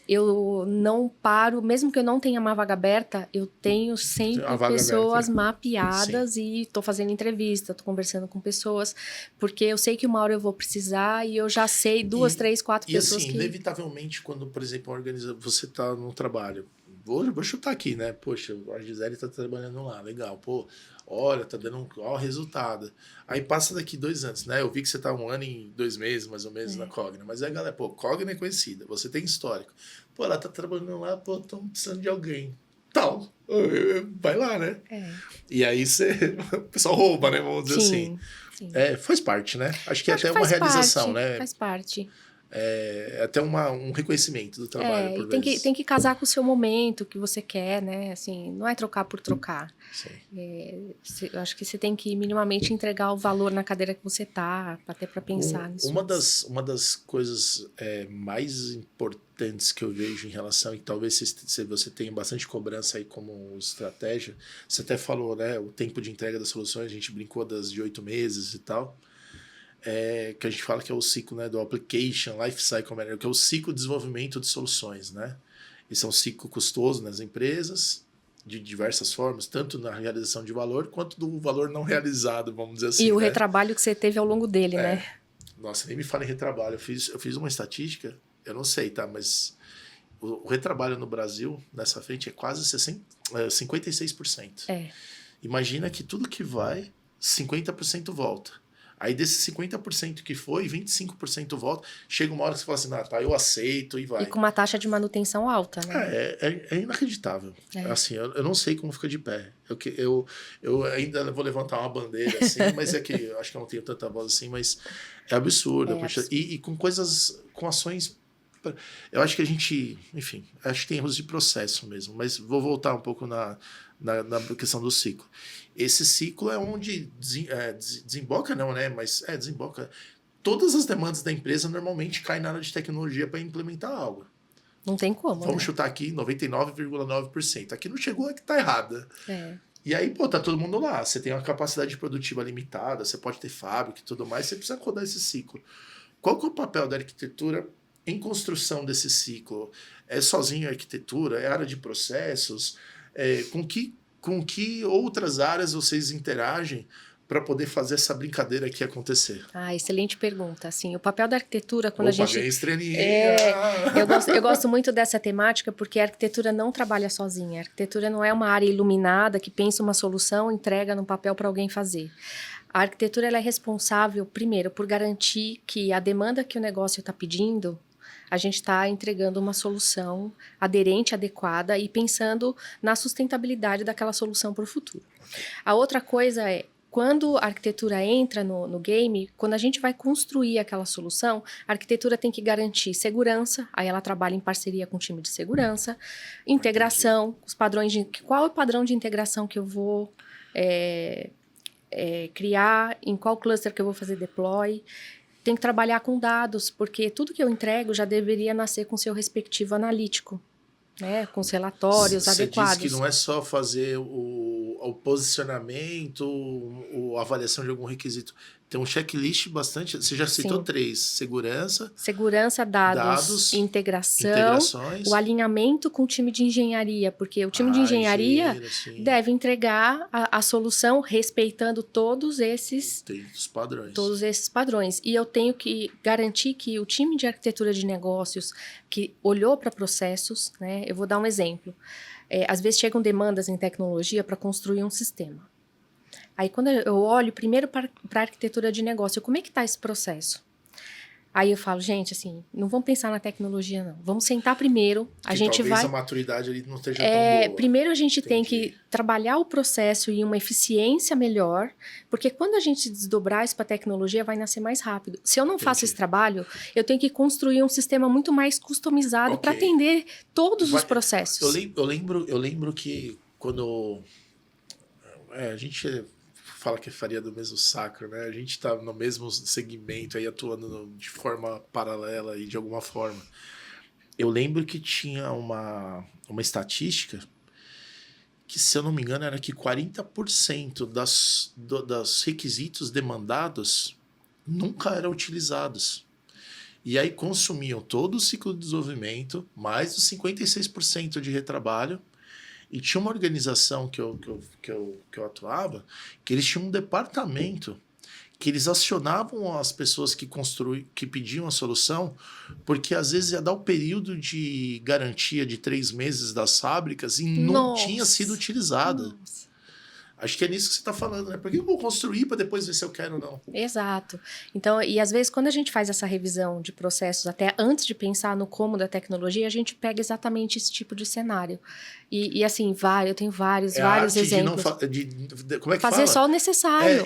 Eu não paro, mesmo que eu não tenha uma vaga aberta, eu tenho sempre pessoas mapeadas. Sim. E estou fazendo entrevista, estou conversando com pessoas, porque eu sei que uma hora eu vou precisar e eu já sei 2, 3, 4 pessoas assim, inevitavelmente, quando, por exemplo, você está no trabalho, vou chutar aqui, né? Poxa, a Gisele está trabalhando lá, legal, pô, olha, tá dando um resultado. Aí passa daqui 2 anos, né? Eu vi que você tá 1 ano e 2 meses, mais ou menos, na Cogna. Mas aí, galera, pô, Cogna é conhecida, você tem histórico. Pô, ela tá trabalhando lá, pô, estão precisando de alguém. Tal, vai lá, né? E aí o pessoal rouba, né? Vamos dizer assim. Sim. Faz parte, né? Acho que é até uma realização, né? Faz parte. Até um reconhecimento do trabalho. Por vezes. Tem que casar com o seu momento, que você quer, né? Assim, não é trocar por trocar. Eu acho que você tem que minimamente entregar o valor na cadeira que você tá, até para pensar nisso. Uma das coisas mais importantes que eu vejo em relação, e talvez se você tenha bastante cobrança aí como estratégia, você até falou, né? O tempo de entrega das soluções, a gente brincou de 8 meses e tal. Que a gente fala que é o ciclo, né, do Application Life Cycle Manager, que é o ciclo de desenvolvimento de soluções, né? Esse é um ciclo custoso nas empresas, de diversas formas, tanto na realização de valor, quanto do valor não realizado, vamos dizer assim. E o retrabalho que você teve ao longo dele, né? Nossa, nem me fala em retrabalho. Eu fiz uma estatística, eu não sei, tá? Mas o retrabalho no Brasil, nessa frente, é quase 56%. Imagina que tudo que vai, 50% volta. Aí desses 50% que foi, 25% volta. Chega uma hora que você fala assim, tá, eu aceito e vai. E com uma taxa de manutenção alta, né? É inacreditável. Assim, eu não sei como fica de pé. Eu ainda vou levantar uma bandeira, assim, mas é que eu acho que eu não tenho tanta voz assim, mas é absurdo. E com com ações... Eu acho que a gente, enfim, acho que tem erros de processo mesmo, mas vou voltar um pouco na questão do ciclo. Esse ciclo é onde desemboca, não, né? Mas desemboca. Todas as demandas da empresa normalmente caem na área de tecnologia para implementar algo. Não tem como. Vamos chutar aqui 99,9%. Aqui não chegou, é que tá errada. E aí, pô, tá todo mundo lá. Você tem uma capacidade produtiva limitada, você pode ter fábrica e tudo mais, você precisa rodar esse ciclo. Qual que é o papel da arquitetura em construção desse ciclo? É sozinho a arquitetura? É área de processos? Com que outras áreas vocês interagem para poder fazer essa brincadeira aqui acontecer? Excelente pergunta. Assim, o papel da arquitetura, quando a gente... estrelinha! Eu gosto muito dessa temática porque a arquitetura não trabalha sozinha. A arquitetura não é uma área iluminada que pensa uma solução e entrega no papel para alguém fazer. A arquitetura ela é responsável, primeiro, por garantir que a demanda que o negócio está pedindo, a gente está entregando uma solução aderente, adequada e pensando na sustentabilidade daquela solução para o futuro. A outra coisa é, quando a arquitetura entra no game, quando a gente vai construir aquela solução, a arquitetura tem que garantir segurança, aí ela trabalha em parceria com o time de segurança, integração, os padrões qual é o padrão de integração que eu vou criar, em qual cluster que eu vou fazer deploy. Tem que trabalhar com dados, porque tudo que eu entrego já deveria nascer com seu respectivo analítico, né? Com os relatórios adequados. Você diz que não é só fazer o posicionamento, a avaliação de algum requisito. Tem um checklist bastante... Você já citou 3. Segurança, dados, integrações, o alinhamento com o time de engenharia, porque o time de engenharia deve entregar a solução respeitando todos esses padrões. E eu tenho que garantir que o time de arquitetura de negócios que olhou para processos, né? Eu vou dar um exemplo. Às vezes chegam demandas em tecnologia para construir um sistema. Aí, quando eu olho primeiro para a arquitetura de negócio, como é que está esse processo? Aí eu falo, gente, assim, não vamos pensar na tecnologia, não. Vamos sentar primeiro, a gente talvez vai... a maturidade ali não esteja tão boa. Primeiro a gente tem Entendi. que trabalhar o processo em uma eficiência melhor, porque quando a gente desdobrar isso para a tecnologia, vai nascer mais rápido. Se eu não faço esse trabalho, eu tenho que construir um sistema muito mais customizado para atender todos os processos. Eu lembro que quando a gente fala que é faria do mesmo saco, né? A gente tá no mesmo segmento aí, atuando de forma paralela e de alguma forma. Eu lembro que tinha uma estatística que, se eu não me engano, era que 40% dos requisitos demandados nunca eram utilizados. E aí consumiam todo o ciclo de desenvolvimento, mais os 56% de retrabalho. E tinha uma organização que eu atuava, que eles tinham um departamento que eles acionavam as pessoas que pediam a solução, porque às vezes ia dar o período de garantia de 3 meses das fábricas e não tinha sido utilizada. Nossa. Acho que é nisso que você está falando, né? Por que eu vou construir para depois ver se eu quero ou não? Exato. Então, e às vezes, quando a gente faz essa revisão de processos, até antes de pensar no como da tecnologia, a gente pega exatamente esse tipo de cenário. E assim, eu tenho vários exemplos. Como é que fazer fala? só o necessário.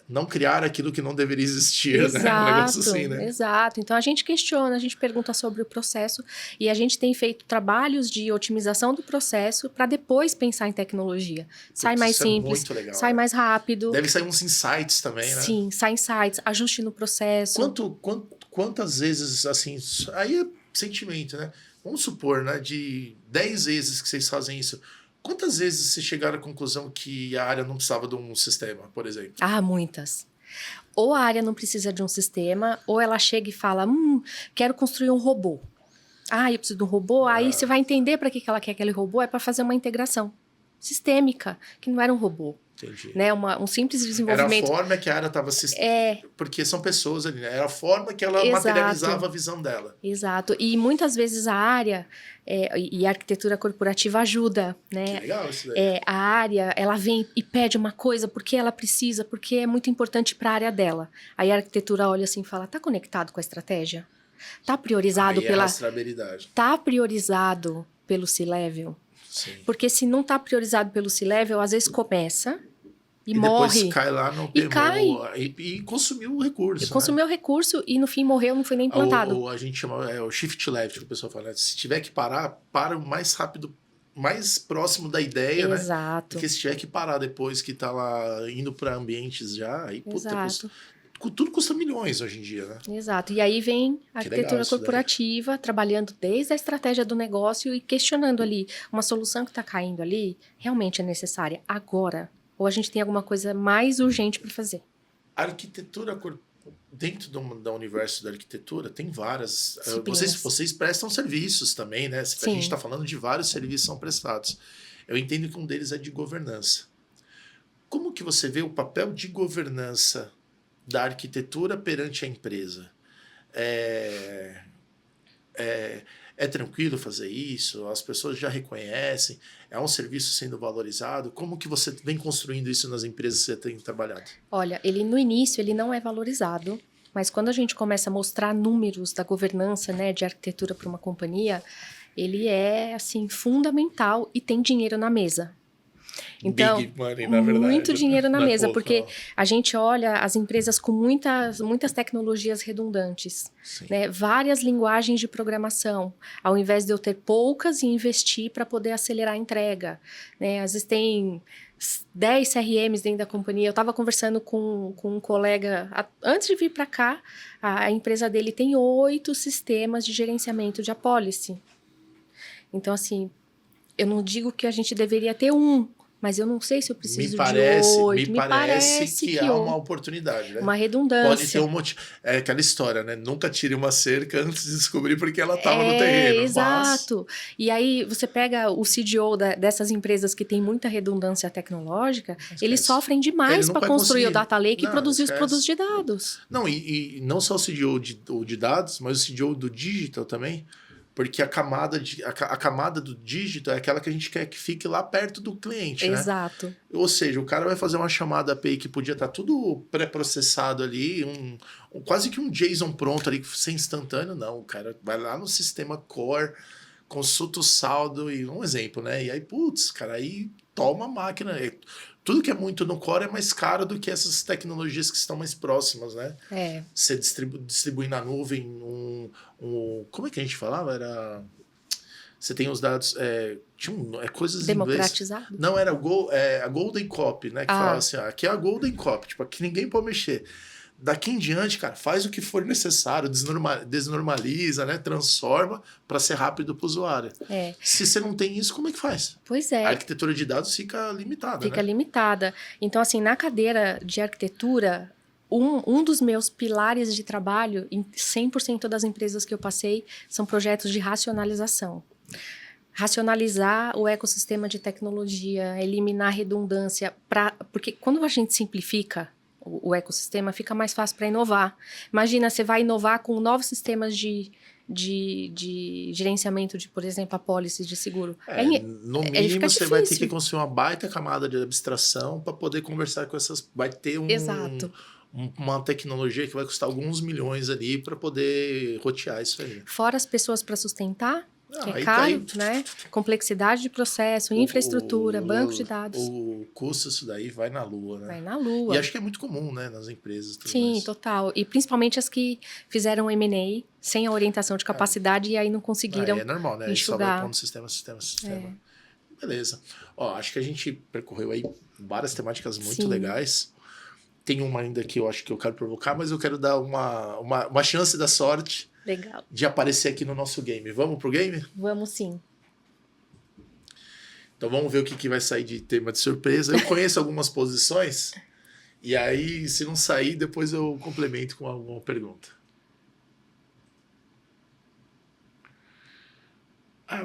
Não criar aquilo que não deveria existir, exato, né? Um negócio assim, né? Exato. Então, a gente questiona, a gente pergunta sobre o processo e a gente tem feito trabalhos de otimização do processo para depois pensar em tecnologia. Sai mais simples, muito legal, sai mais rápido. Deve sair uns insights também, né? Sim, sai insights, ajuste no processo. Quantas vezes, assim, aí é sentimento, né? Vamos supor, né, de 10 vezes que vocês fazem isso, quantas vezes vocês chegaram à conclusão que a área não precisava de um sistema, por exemplo? Ah, muitas. Ou a área não precisa de um sistema, ou ela chega e fala, quero construir um robô. Ah, eu preciso de um robô. Aí você vai entender para que ela quer aquele robô, é para fazer uma integração sistêmica, que não era um robô. Entendi. Né? Um simples desenvolvimento. Era a forma que a área estava porque são pessoas ali, né? Era a forma que ela materializava a visão dela. Exato. E muitas vezes a área e a arquitetura corporativa ajuda, né? Que legal isso daí. A área, ela vem e pede uma coisa porque ela precisa, porque é muito importante para a área dela. Aí a arquitetura olha assim e fala, tá conectado com a estratégia? Tá priorizado pela rastreabilidade. Tá priorizado pelo C-Level? Sim. Porque se não tá priorizado pelo C-Level, às vezes começa e depois morre. Cai lá no e consumiu o recurso. Consumiu o recurso e no fim morreu, não foi nem implantado. A gente chama o shift left, que o pessoal fala. Se tiver que parar, para o mais rápido, mais próximo da ideia, exato. Né? Porque se tiver que parar depois que tá lá indo para ambientes já, aí tudo custa milhões hoje em dia, né? Exato. E aí vem a arquitetura corporativa trabalhando desde a estratégia do negócio e questionando ali, uma solução que está caindo ali, realmente é necessária agora? Ou a gente tem alguma coisa mais urgente para fazer? A arquitetura, dentro do universo da arquitetura, tem várias. Vocês prestam serviços também, né? Sim. A gente está falando de vários serviços que são prestados. Eu entendo que um deles é de governança. Como que você vê o papel de governança da arquitetura perante a empresa? É tranquilo fazer isso? As pessoas já reconhecem? É um serviço sendo valorizado? Como que você vem construindo isso nas empresas que você tem trabalhado? Olha, no início ele não é valorizado, mas quando a gente começa a mostrar números da governança, né, de arquitetura para uma companhia, ele é assim fundamental e tem dinheiro na mesa. Então, Big money, na verdade, muito dinheiro na mesa, porque a gente olha as empresas com muitas tecnologias redundantes, né? Várias linguagens de programação, ao invés de eu ter poucas e investir para poder acelerar a entrega, né? Às vezes tem 10 CRMs dentro da companhia. Eu estava conversando com um colega, antes de vir para cá, a empresa dele tem 8 sistemas de gerenciamento de apólice. Então, assim, eu não digo que a gente deveria ter mas eu não sei se eu preciso de 8. Me parece que há uma oportunidade, né? Uma redundância. Pode ter um motivo. É aquela história, né? Nunca tire uma cerca antes de descobrir porque ela estava no terreno. Exato. E aí você pega o CDO dessas empresas que tem muita redundância tecnológica, eles sofrem demais para construir o data lake e produzir os produtos de dados. Não, e não só o CDO de dados, mas o CDO do digital também. Porque a camada do dígito é aquela que a gente quer que fique lá perto do cliente, né? Exato. Ou seja, o cara vai fazer uma chamada API que podia estar tudo pré-processado ali, quase que um JSON pronto ali, sem instantâneo. Não, o cara vai lá no sistema core, consulta o saldo e um exemplo, né? E aí, putz, cara, aí toma a máquina. Tudo que é muito no core é mais caro do que essas tecnologias que estão mais próximas, né? Você distribui na nuvem como é que a gente falava? Você tem os dados... coisas em inglês. Democratizado? Não, era a Golden Copy, né? Que falava assim, aqui é a Golden Copy, tipo, aqui ninguém pode mexer. Daqui em diante, cara, faz o que for necessário, desnormaliza, né? Transforma para ser rápido para o usuário. Se você não tem isso, como é que faz? Pois é. A arquitetura de dados fica limitada, Fica limitada. Então, assim, na cadeira de arquitetura, um dos meus pilares de trabalho, em 100% das empresas que eu passei, são projetos de racionalização. Racionalizar o ecossistema de tecnologia, eliminar redundância, porque quando a gente simplifica o ecossistema, fica mais fácil para inovar. Imagina, você vai inovar com novos sistemas de gerenciamento de, por exemplo, apólices de seguro. No mínimo, você vai ter que construir uma baita camada de abstração para poder conversar com essas... Vai ter Exato. Uma tecnologia que vai custar alguns milhões ali para poder rotear isso aí. Fora as pessoas para sustentar, que é caro, né? Complexidade de processo, infraestrutura, banco de dados. O custo disso daí vai na lua, né? Vai na lua. E acho que é muito comum, né? Nas empresas. Sim, mais. Total. E principalmente as que fizeram M&A sem a orientação de capacidade e aí não conseguiram é normal, né? enxugar. Só vai pondo sistema. Beleza. Ó, acho que a gente percorreu aí várias temáticas muito legais. Tem uma ainda que eu acho que eu quero provocar, mas eu quero dar uma chance da sorte. Legal. De aparecer aqui no nosso game. Vamos pro game? Vamos sim. Então vamos ver o que vai sair de tema de surpresa. Eu conheço algumas posições e aí, se não sair, depois eu complemento com alguma pergunta.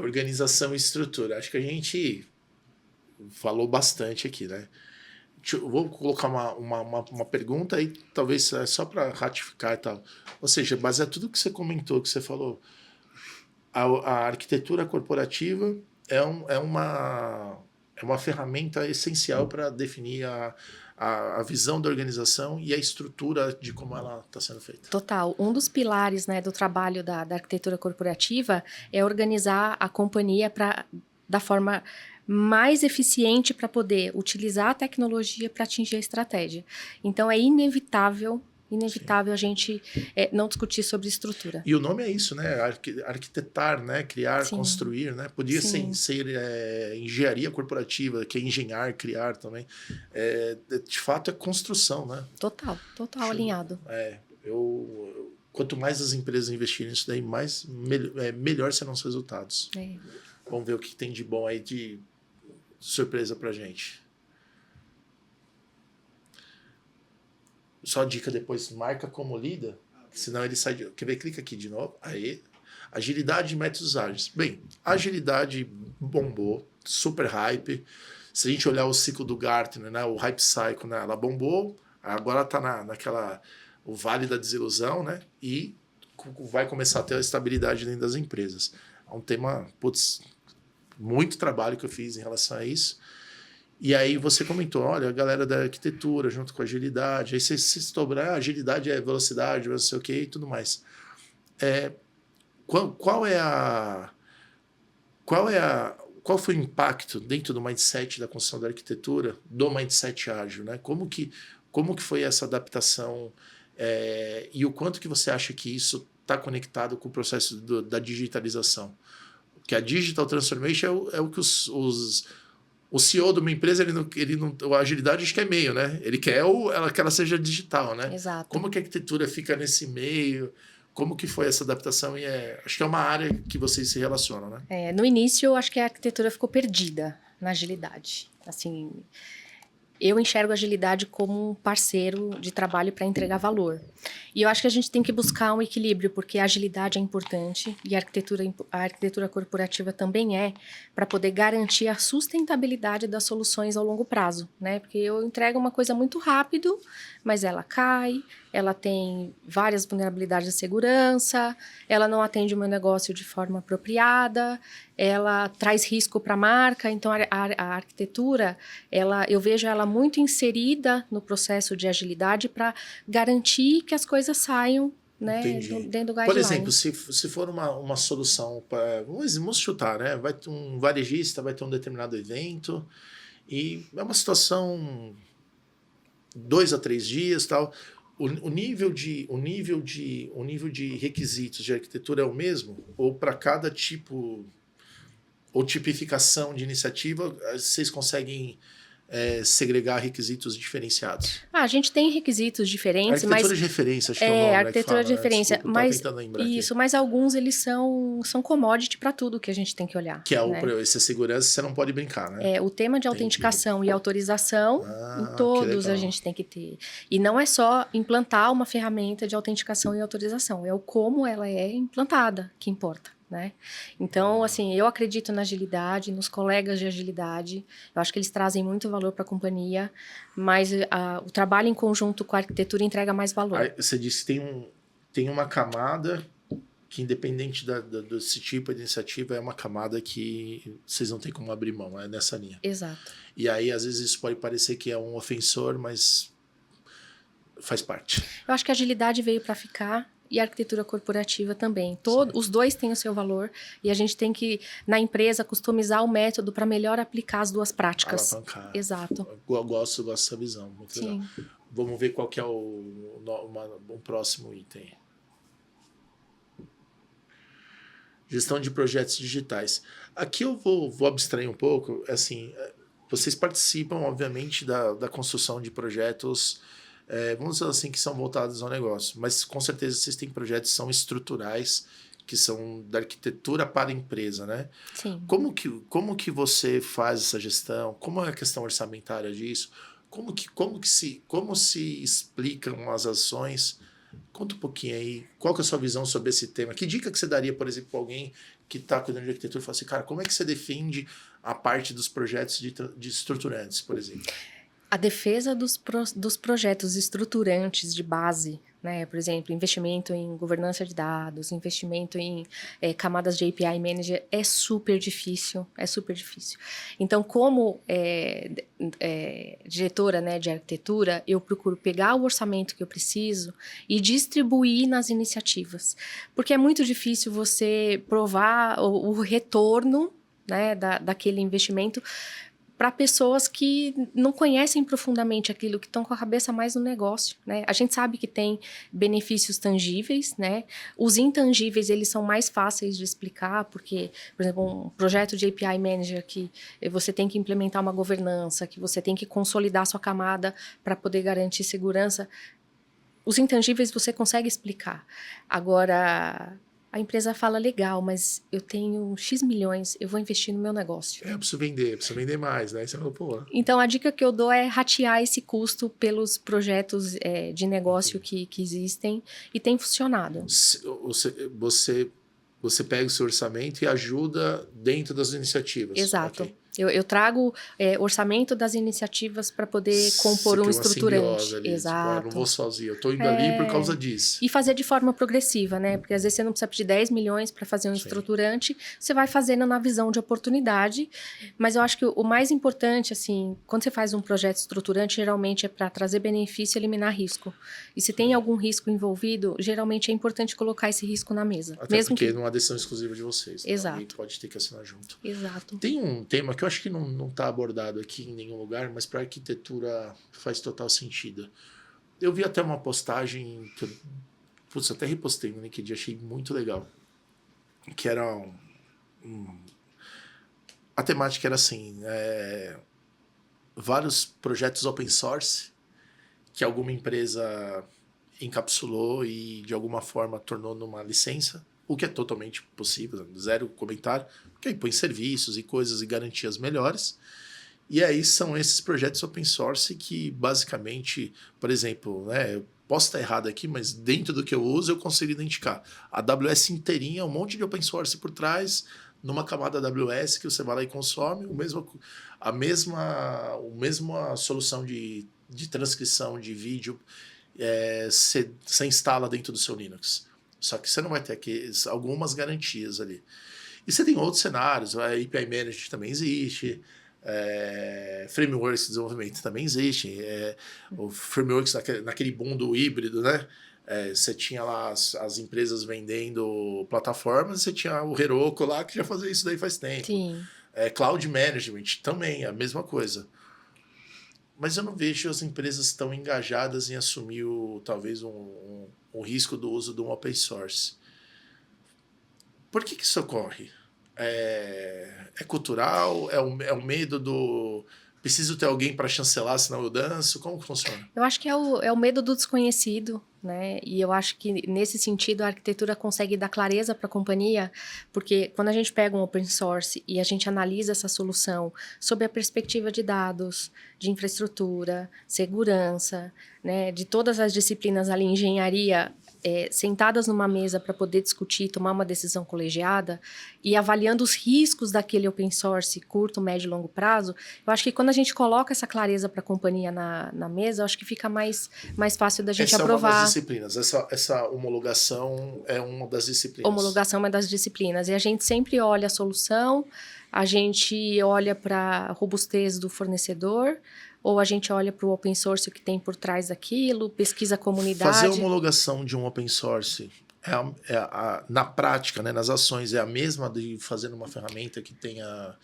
Organização e estrutura. Acho que a gente falou bastante aqui, né? Vou colocar uma pergunta aí, talvez só para ratificar e tal. Ou seja, baseado tudo que você comentou, que você falou, a arquitetura corporativa é uma ferramenta essencial para definir a visão da organização e a estrutura de como ela está sendo feita. Total. Um dos pilares, né, do trabalho da arquitetura corporativa é organizar a companhia da forma mais eficiente para poder utilizar a tecnologia para atingir a estratégia. Então, é inevitável a gente não discutir sobre estrutura. E o nome é isso, né? Arquitetar, né? Criar, construir, né? Podia ser engenharia corporativa, que é engenhar, criar também. De fato, é construção, né? Total alinhado. Quanto mais as empresas investirem nisso daí, melhor serão os resultados. Vamos ver o que tem de bom aí de surpresa pra gente. Só dica depois, marca como líder, senão ele sai de... Quer ver? Clica aqui de novo. Aí, agilidade e métodos ágeis. Bem, agilidade bombou, super hype. Se a gente olhar o ciclo do Gartner, né, o hype cycle, né, ela bombou, agora está naquela... o vale da desilusão, né? E vai começar a ter a estabilidade dentro das empresas. É um tema, muito trabalho que eu fiz em relação a isso. E aí você comentou, olha, a galera da arquitetura junto com a agilidade, aí você citou, agilidade é velocidade, não sei o que e tudo mais. Qual foi o impacto dentro do mindset da construção da arquitetura, do mindset ágil, né? Como que foi essa adaptação e o quanto que você acha que isso está conectado com o processo da digitalização? Que a digital transformation é o que o CEO de uma empresa, a agilidade acho que é meio, né? Ele quer que ela seja digital, né? Exato. Como que a arquitetura fica nesse meio? Como que foi essa adaptação? E acho que é uma área que vocês se relacionam, né? No início, eu acho que a arquitetura ficou perdida na agilidade. Assim, Eu enxergo a agilidade como um parceiro de trabalho para entregar valor. E eu acho que a gente tem que buscar um equilíbrio, porque a agilidade é importante e a arquitetura corporativa também é, para poder garantir a sustentabilidade das soluções ao longo prazo, né? Porque eu entrego uma coisa muito rápido, mas ela cai, ela tem várias vulnerabilidades de segurança, ela não atende o meu negócio de forma apropriada, ela traz risco para a marca. Então, a arquitetura, eu vejo ela muito inserida no processo de agilidade para garantir que as coisas saiam, né, dentro do guideline. Por exemplo, se for uma solução para... Vamos chutar, né? Vai ter um varejista, vai ter um determinado evento e é uma situação 2 a 3 dias, tal. O nível de requisitos de arquitetura é o mesmo? Ou para cada tipo ou tipificação de iniciativa, vocês conseguem segregar requisitos diferenciados? A gente tem requisitos diferentes, arquitetura de referência, acho que é o nome, arquitetura de referência, Desculpa, mas isso, mas alguns eles são commodity para tudo que a gente tem que olhar. Que é né? Essa segurança você não pode brincar, né? O tema de autenticação e autorização, em todos a gente tem que ter. E não é só implantar uma ferramenta de autenticação e autorização, é o como ela é implantada que importa. Né? Então, assim, eu acredito na agilidade, nos colegas de agilidade, eu acho que eles trazem muito valor para a companhia, mas o trabalho em conjunto com a arquitetura entrega mais valor. Aí, você disse que tem uma camada que, independente desse tipo de iniciativa, é uma camada que vocês não têm como abrir mão, é nessa linha. Exato. E aí, às vezes, isso pode parecer que é um ofensor, mas faz parte. Eu acho que a agilidade veio para ficar, e a arquitetura corporativa também. Os dois têm o seu valor e a gente tem que, na empresa, customizar o método para melhor aplicar as duas práticas. Alavancar. Exato. Eu gosto dessa visão. Muito Sim. legal. Vamos ver qual que é um próximo item. Gestão de projetos digitais. Aqui eu vou abstrair um pouco. Assim, vocês participam, obviamente, da construção de projetos, vamos dizer assim, que são voltados ao negócio. Mas, com certeza, vocês têm projetos que são estruturais, que são da arquitetura para a empresa, né? Sim. Como que você faz essa gestão? Como é a questão orçamentária disso? Como se explicam as ações? Conta um pouquinho aí, qual que é a sua visão sobre esse tema? Que dica que você daria, por exemplo, para alguém que está cuidando de arquitetura e fala assim, cara, como é que você defende a parte dos projetos de estruturantes, por exemplo? A defesa dos projetos estruturantes de base, né? Por exemplo, investimento em governança de dados, investimento em camadas de API Manager é super difícil, Então, como diretora, né, de arquitetura, eu procuro pegar o orçamento que eu preciso e distribuir nas iniciativas, porque é muito difícil você provar o retorno, né, daquele investimento para pessoas que não conhecem profundamente aquilo, que estão com a cabeça mais no negócio, né? A gente sabe que tem benefícios tangíveis, né? Os intangíveis, eles são mais fáceis de explicar, porque, por exemplo, um projeto de API Manager que você tem que implementar uma governança, que você tem que consolidar sua camada para poder garantir segurança. Os intangíveis você consegue explicar. Agora, a empresa fala, legal, mas eu tenho X milhões, eu vou investir no meu negócio. Eu preciso vender mais, né? Você falou, pô. Então, a dica que eu dou é ratear esse custo pelos projetos de negócio que existem e tem funcionado. Você pega o seu orçamento e ajuda dentro das iniciativas. Exato. Okay. Eu trago orçamento das iniciativas para poder compor um estruturante. Ali, exato. Tipo, eu não vou sozinho, eu estou indo ali por causa disso. E fazer de forma progressiva, né? Porque às vezes você não precisa pedir 10 milhões para fazer um estruturante, você vai fazendo na visão de oportunidade. Mas eu acho que o mais importante, assim, quando você faz um projeto estruturante, geralmente é para trazer benefício e eliminar risco. E se tem algum risco envolvido, geralmente é importante colocar esse risco na mesa. Até mesmo porque não é decisão exclusiva de vocês. Exato. Alguém pode ter que assinar junto. Exato. Tem um tema que eu acho que não está abordado aqui em nenhum lugar, mas para arquitetura faz total sentido. Eu vi até uma postagem que eu até repostei no LinkedIn, achei muito legal. Que era a temática era assim, vários projetos open source que alguma empresa encapsulou e de alguma forma tornou numa licença, o que é totalmente possível, zero comentário, porque aí põe serviços e coisas e garantias melhores. E aí são esses projetos open source que, basicamente, por exemplo, né, eu posso estar errado aqui, mas dentro do que eu uso, eu consigo identificar. A AWS inteirinha, um monte de open source por trás, numa camada AWS que você vai lá e consome, a mesma solução de transcrição de vídeo você instala dentro do seu Linux. Só que você não vai ter algumas garantias ali. E você tem outros cenários, a API Management também existe, frameworks de desenvolvimento também existe, o frameworks naquele mundo híbrido, né? Você tinha lá as empresas vendendo plataformas, você tinha o Heroku lá que já fazia isso daí faz tempo. Sim. Cloud Management também, a mesma coisa. Mas eu não vejo as empresas tão engajadas em assumir talvez um risco do uso de um open source. Por que isso ocorre? É cultural? É o medo do... Preciso ter alguém para chancelar, senão eu danço? Como que funciona? Eu acho que é o medo do desconhecido, né? E eu acho que, nesse sentido, a arquitetura consegue dar clareza para a companhia, porque quando a gente pega um open source e a gente analisa essa solução sob a perspectiva de dados, de infraestrutura, segurança, né? De todas as disciplinas ali, engenharia, sentadas numa mesa para poder discutir, tomar uma decisão colegiada e avaliando os riscos daquele open source curto, médio e longo prazo, eu acho que quando a gente coloca essa clareza para a companhia na mesa, eu acho que fica mais fácil da gente aprovar. Essa é uma das disciplinas, essa homologação é uma das disciplinas. Homologação é uma das disciplinas. E a gente sempre olha a solução, a gente olha para a robustez do fornecedor, ou a gente olha para o open source que tem por trás daquilo, pesquisa a comunidade. Fazer a homologação de um open source, na prática, né, nas ações, é a mesma de fazer uma ferramenta que tenha...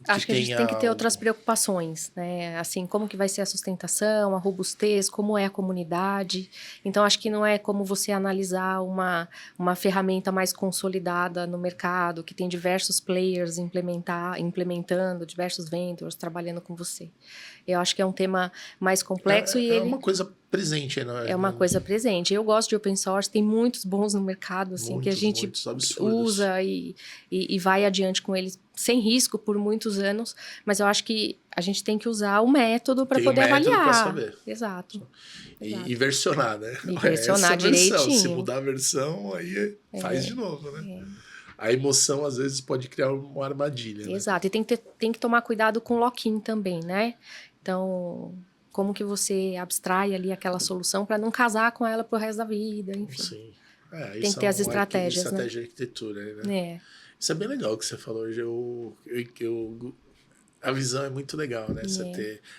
Acho que a gente tem que ter outras preocupações, né? Assim, como que vai ser a sustentação, a robustez, como é a comunidade. Então, acho que não é como você analisar uma ferramenta mais consolidada no mercado, que tem diversos players implementando, diversos vendors trabalhando com você. Eu acho que é um tema mais complexo e uma coisa presente, né? É uma coisa presente. Eu gosto de open source, tem muitos bons no mercado, assim, que a gente usa e vai adiante com eles sem risco por muitos anos, mas eu acho que a gente tem que usar o método para poder avaliar. Pra saber. Exato. E versionar, né? E versionar direitinho. Se mudar a versão, aí faz de novo, né? A emoção, às vezes, pode criar uma armadilha. Exato. Né? E tem que tomar cuidado com o lock-in também, né? Então, como que você abstrai ali aquela solução para não casar com ela pro resto da vida, enfim. Sim. Tem que ter as estratégias, né? Estratégia de arquitetura, né? Isso é bem legal que você falou hoje. A visão é muito legal, né?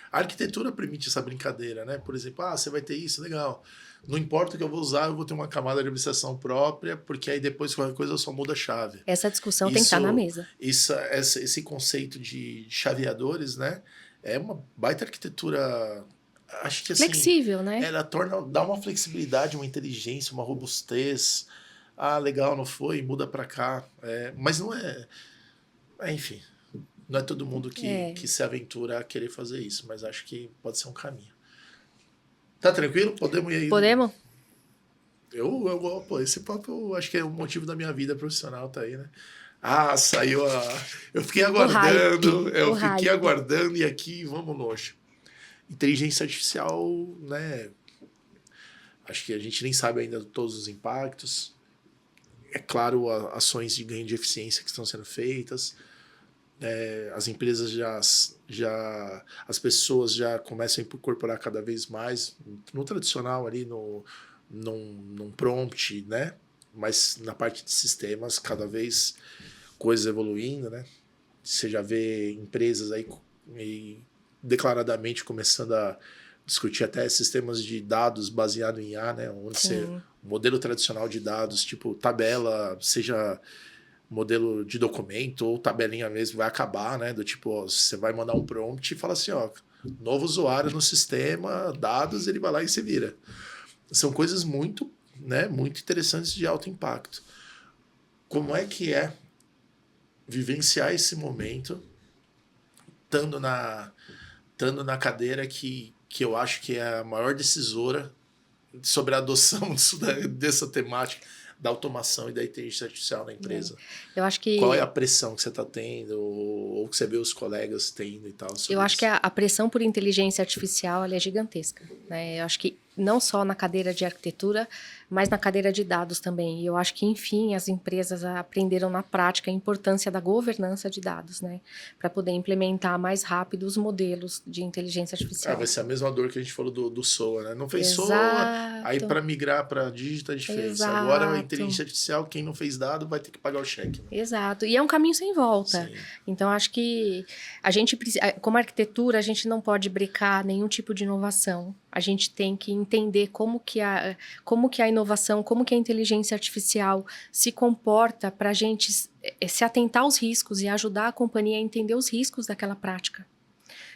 A arquitetura permite essa brincadeira, né? Por exemplo, você vai ter isso, legal. Não importa o que eu vou usar, eu vou ter uma camada de abstração própria, porque aí depois qualquer coisa eu só mudo a chave. Essa discussão tem que estar na mesa. Esse conceito de chaveadores, né? É uma baita arquitetura, acho que assim... Flexível, né? Ela dá uma flexibilidade, uma inteligência, uma robustez. Legal, não foi, muda pra cá. Mas não é... Enfim, não é todo mundo que se aventura a querer fazer isso, mas acho que pode ser um caminho. Tá tranquilo? Podemos ir aí? Podemos? Pô, esse papo eu acho que é o motivo da minha vida profissional, tá aí, né? Saiu eu fiquei aguardando, aguardando e aqui vamos longe. Inteligência artificial, né? Acho que a gente nem sabe ainda todos os impactos. É claro, ações de ganho de eficiência que estão sendo feitas. As empresas as pessoas já começam a incorporar cada vez mais no tradicional ali, num prompt, né? Mas na parte de sistemas, cada vez coisas evoluindo, né? Você já vê empresas aí declaradamente começando a discutir até sistemas de dados baseado em IA, né? Onde o modelo tradicional de dados, tipo tabela, seja modelo de documento ou tabelinha mesmo, vai acabar, né? Do tipo, você vai mandar um prompt e fala assim, novo usuário no sistema, dados, ele vai lá e se vira. São coisas muito interessantes de alto impacto. Como é que é vivenciar esse momento estando na cadeira que eu acho que é a maior decisora sobre a adoção dessa temática da automação e da inteligência artificial na empresa? Eu acho que... Qual é a pressão que você está tendo, ou que você vê os colegas tendo e tal? Eu acho que a pressão por inteligência artificial ela é gigantesca, né? Eu acho que não só na cadeira de arquitetura, mas na cadeira de dados também. E eu acho que, enfim, as empresas aprenderam na prática a importância da governança de dados, né? Para poder implementar mais rápido os modelos de inteligência artificial. Vai ser a mesma dor que a gente falou do SOA, né? Não fez Exato. SOA, aí para migrar para Digital é difícil. Exato. Agora a inteligência artificial, quem não fez dado vai ter que pagar o cheque. Né? Exato. E é um caminho sem volta. Sim. Então, acho que a gente, como arquitetura, a gente não pode brecar nenhum tipo de inovação. A gente tem que entender como que a inovação, como que a inteligência artificial se comporta para a gente se atentar aos riscos e ajudar a companhia a entender os riscos daquela prática.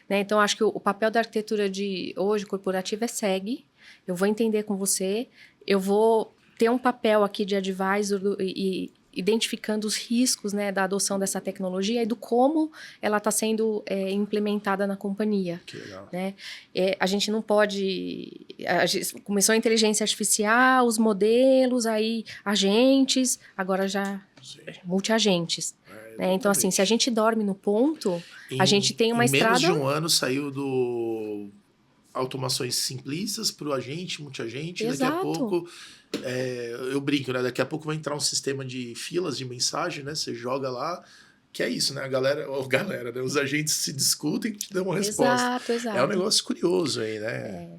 Né? Então, acho que o papel da arquitetura de hoje, corporativa, é segue. Eu vou entender com você, eu vou ter um papel aqui de advisor e identificando os riscos, né, da adoção dessa tecnologia e do como ela está sendo implementada na companhia. Que legal. Né? A gente não pode... começou a inteligência artificial, os modelos, aí agentes, agora já multiagentes. Né? Então, assim, se a gente dorme no ponto, a gente tem uma estrada... Em menos de um ano saiu do automações simplistas para o agente, multiagente, e daqui a pouco... eu brinco, né? Daqui a pouco vai entrar um sistema de filas de mensagem, né? Você joga lá, que é isso, né? A galera, né? Os agentes se discutem e te dão uma resposta. Exato. É um negócio curioso aí, né?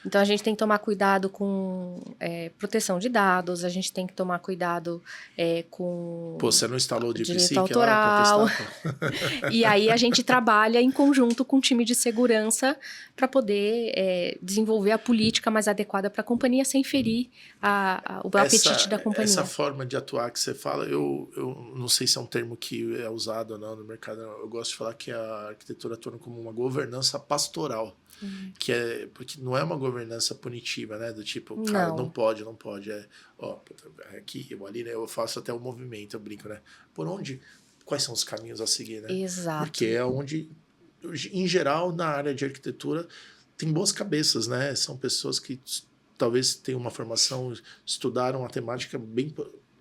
Então, a gente tem que tomar cuidado com proteção de dados, a gente tem que tomar cuidado com... Pô, você não instalou o direito autoral. E aí, a gente trabalha em conjunto com o time de segurança para poder desenvolver a política mais adequada para a companhia sem ferir o apetite da companhia. Essa forma de atuar que você fala, eu não sei se é um termo que é usado ou não no mercado, eu gosto de falar que a arquitetura atua como uma governança pastoral. Que porque não é uma governança punitiva, né? Do tipo, cara, não pode. Aqui, eu ali, né? Eu faço até o movimento, eu brinco, né? Quais são os caminhos a seguir, né? Exato. Porque é onde, em geral, na área de arquitetura, tem boas cabeças, né? São pessoas que talvez tenham uma formação, estudaram a temática bem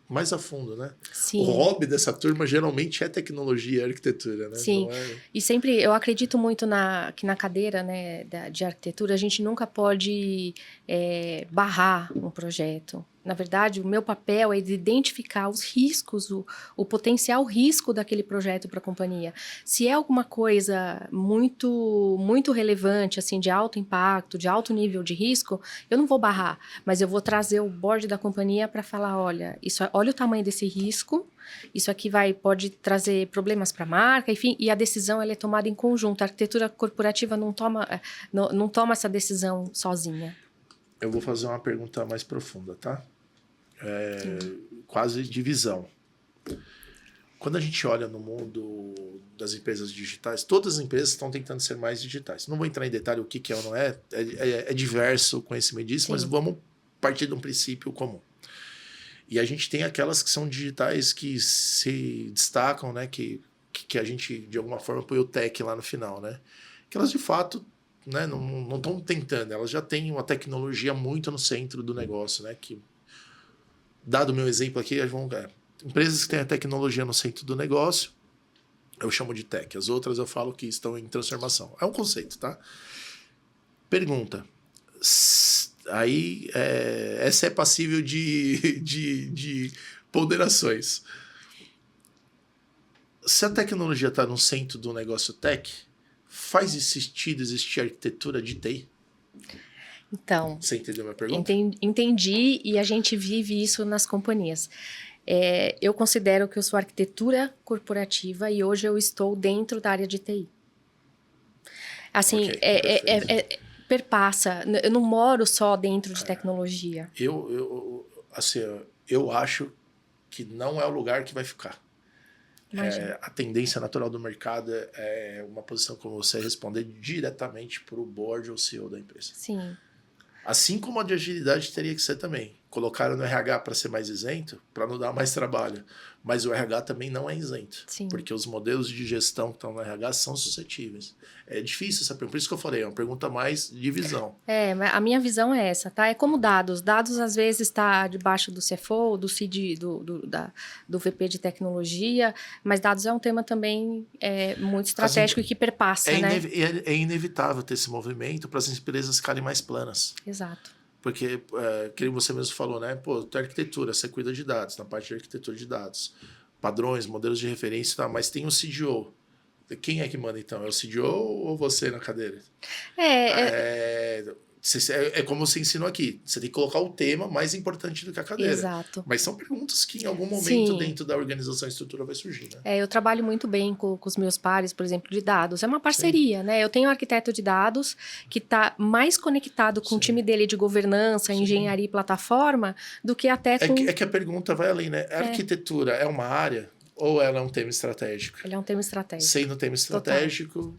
mais a fundo, né? Sim. O hobby dessa turma geralmente é tecnologia e arquitetura, né? Sim, e sempre eu acredito muito que na cadeira, né, de arquitetura a gente nunca pode barrar um projeto. Na verdade, o meu papel é de identificar os riscos, o potencial risco daquele projeto para a companhia. Se é alguma coisa muito, muito relevante, assim, de alto impacto, de alto nível de risco, eu não vou barrar, mas eu vou trazer o board da companhia para falar, olha o tamanho desse risco, isso aqui pode trazer problemas para a marca, enfim, e a decisão ela é tomada em conjunto. A arquitetura corporativa não toma essa decisão sozinha. Eu vou fazer uma pergunta mais profunda, tá? Quase de visão. Quando a gente olha no mundo das empresas digitais, todas as empresas estão tentando ser mais digitais. Não vou entrar em detalhe o que é ou não é, é diverso o conhecimento disso, Sim. Mas vamos partir de um princípio comum. E a gente tem aquelas que são digitais que se destacam, né? Que a gente, de alguma forma, põe o tech lá no final, né? Que elas, de fato, né, não estão tentando. Elas já têm uma tecnologia muito no centro do negócio, né? Que, dado o meu exemplo aqui, empresas que têm a tecnologia no centro do negócio, eu chamo de tech. As outras eu falo que estão em transformação. É um conceito, tá? Pergunta. Aí, essa é passível de ponderações. Se a tecnologia está no centro do negócio tech, faz sentido existir arquitetura de TI? Então, você entendeu a minha pergunta? Entendi, e a gente vive isso nas companhias. Eu considero que eu sou arquitetura corporativa e hoje eu estou dentro da área de TI. Assim, perpassa. Eu não moro só dentro de tecnologia. Eu acho que não é o lugar que vai ficar. A tendência natural do mercado é uma posição como você responder diretamente para o board ou CEO da empresa. Sim. Assim como a de agilidade teria que ser também. colocaram no RH para ser mais isento, para não dar mais trabalho. Mas o RH também não é isento. Sim. Porque os modelos de gestão que estão no RH são suscetíveis. É difícil essa pergunta. Por isso que eu falei, é uma pergunta mais de visão. A minha visão é essa, tá? É como dados. Dados, às vezes, está debaixo do CFO, do CID, do VP de tecnologia, mas dados é um tema também muito estratégico e que perpassa, né? É inevitável ter esse movimento para as empresas ficarem mais planas. Exato. Porque, que você mesmo falou, né? Pô, tem arquitetura, você cuida de dados, na parte de arquitetura de dados. Padrões, modelos de referência, tá, mas tem o CDO. Quem é que manda, então? É o CDO ou você na cadeira? É como você ensinou aqui. Você tem que colocar o tema mais importante do que a cadeira. Exato. Mas são perguntas que em algum momento dentro da organização e estrutura vai surgir, né? Eu trabalho muito bem com os meus pares, por exemplo, de dados. É uma parceria, né? Eu tenho um arquiteto de dados que está mais conectado com o time dele de governança, engenharia e plataforma do que até com... É que a pergunta vai além, né? A arquitetura é uma área ou ela é um tema estratégico? Ele é um tema estratégico. Sendo um tema estratégico...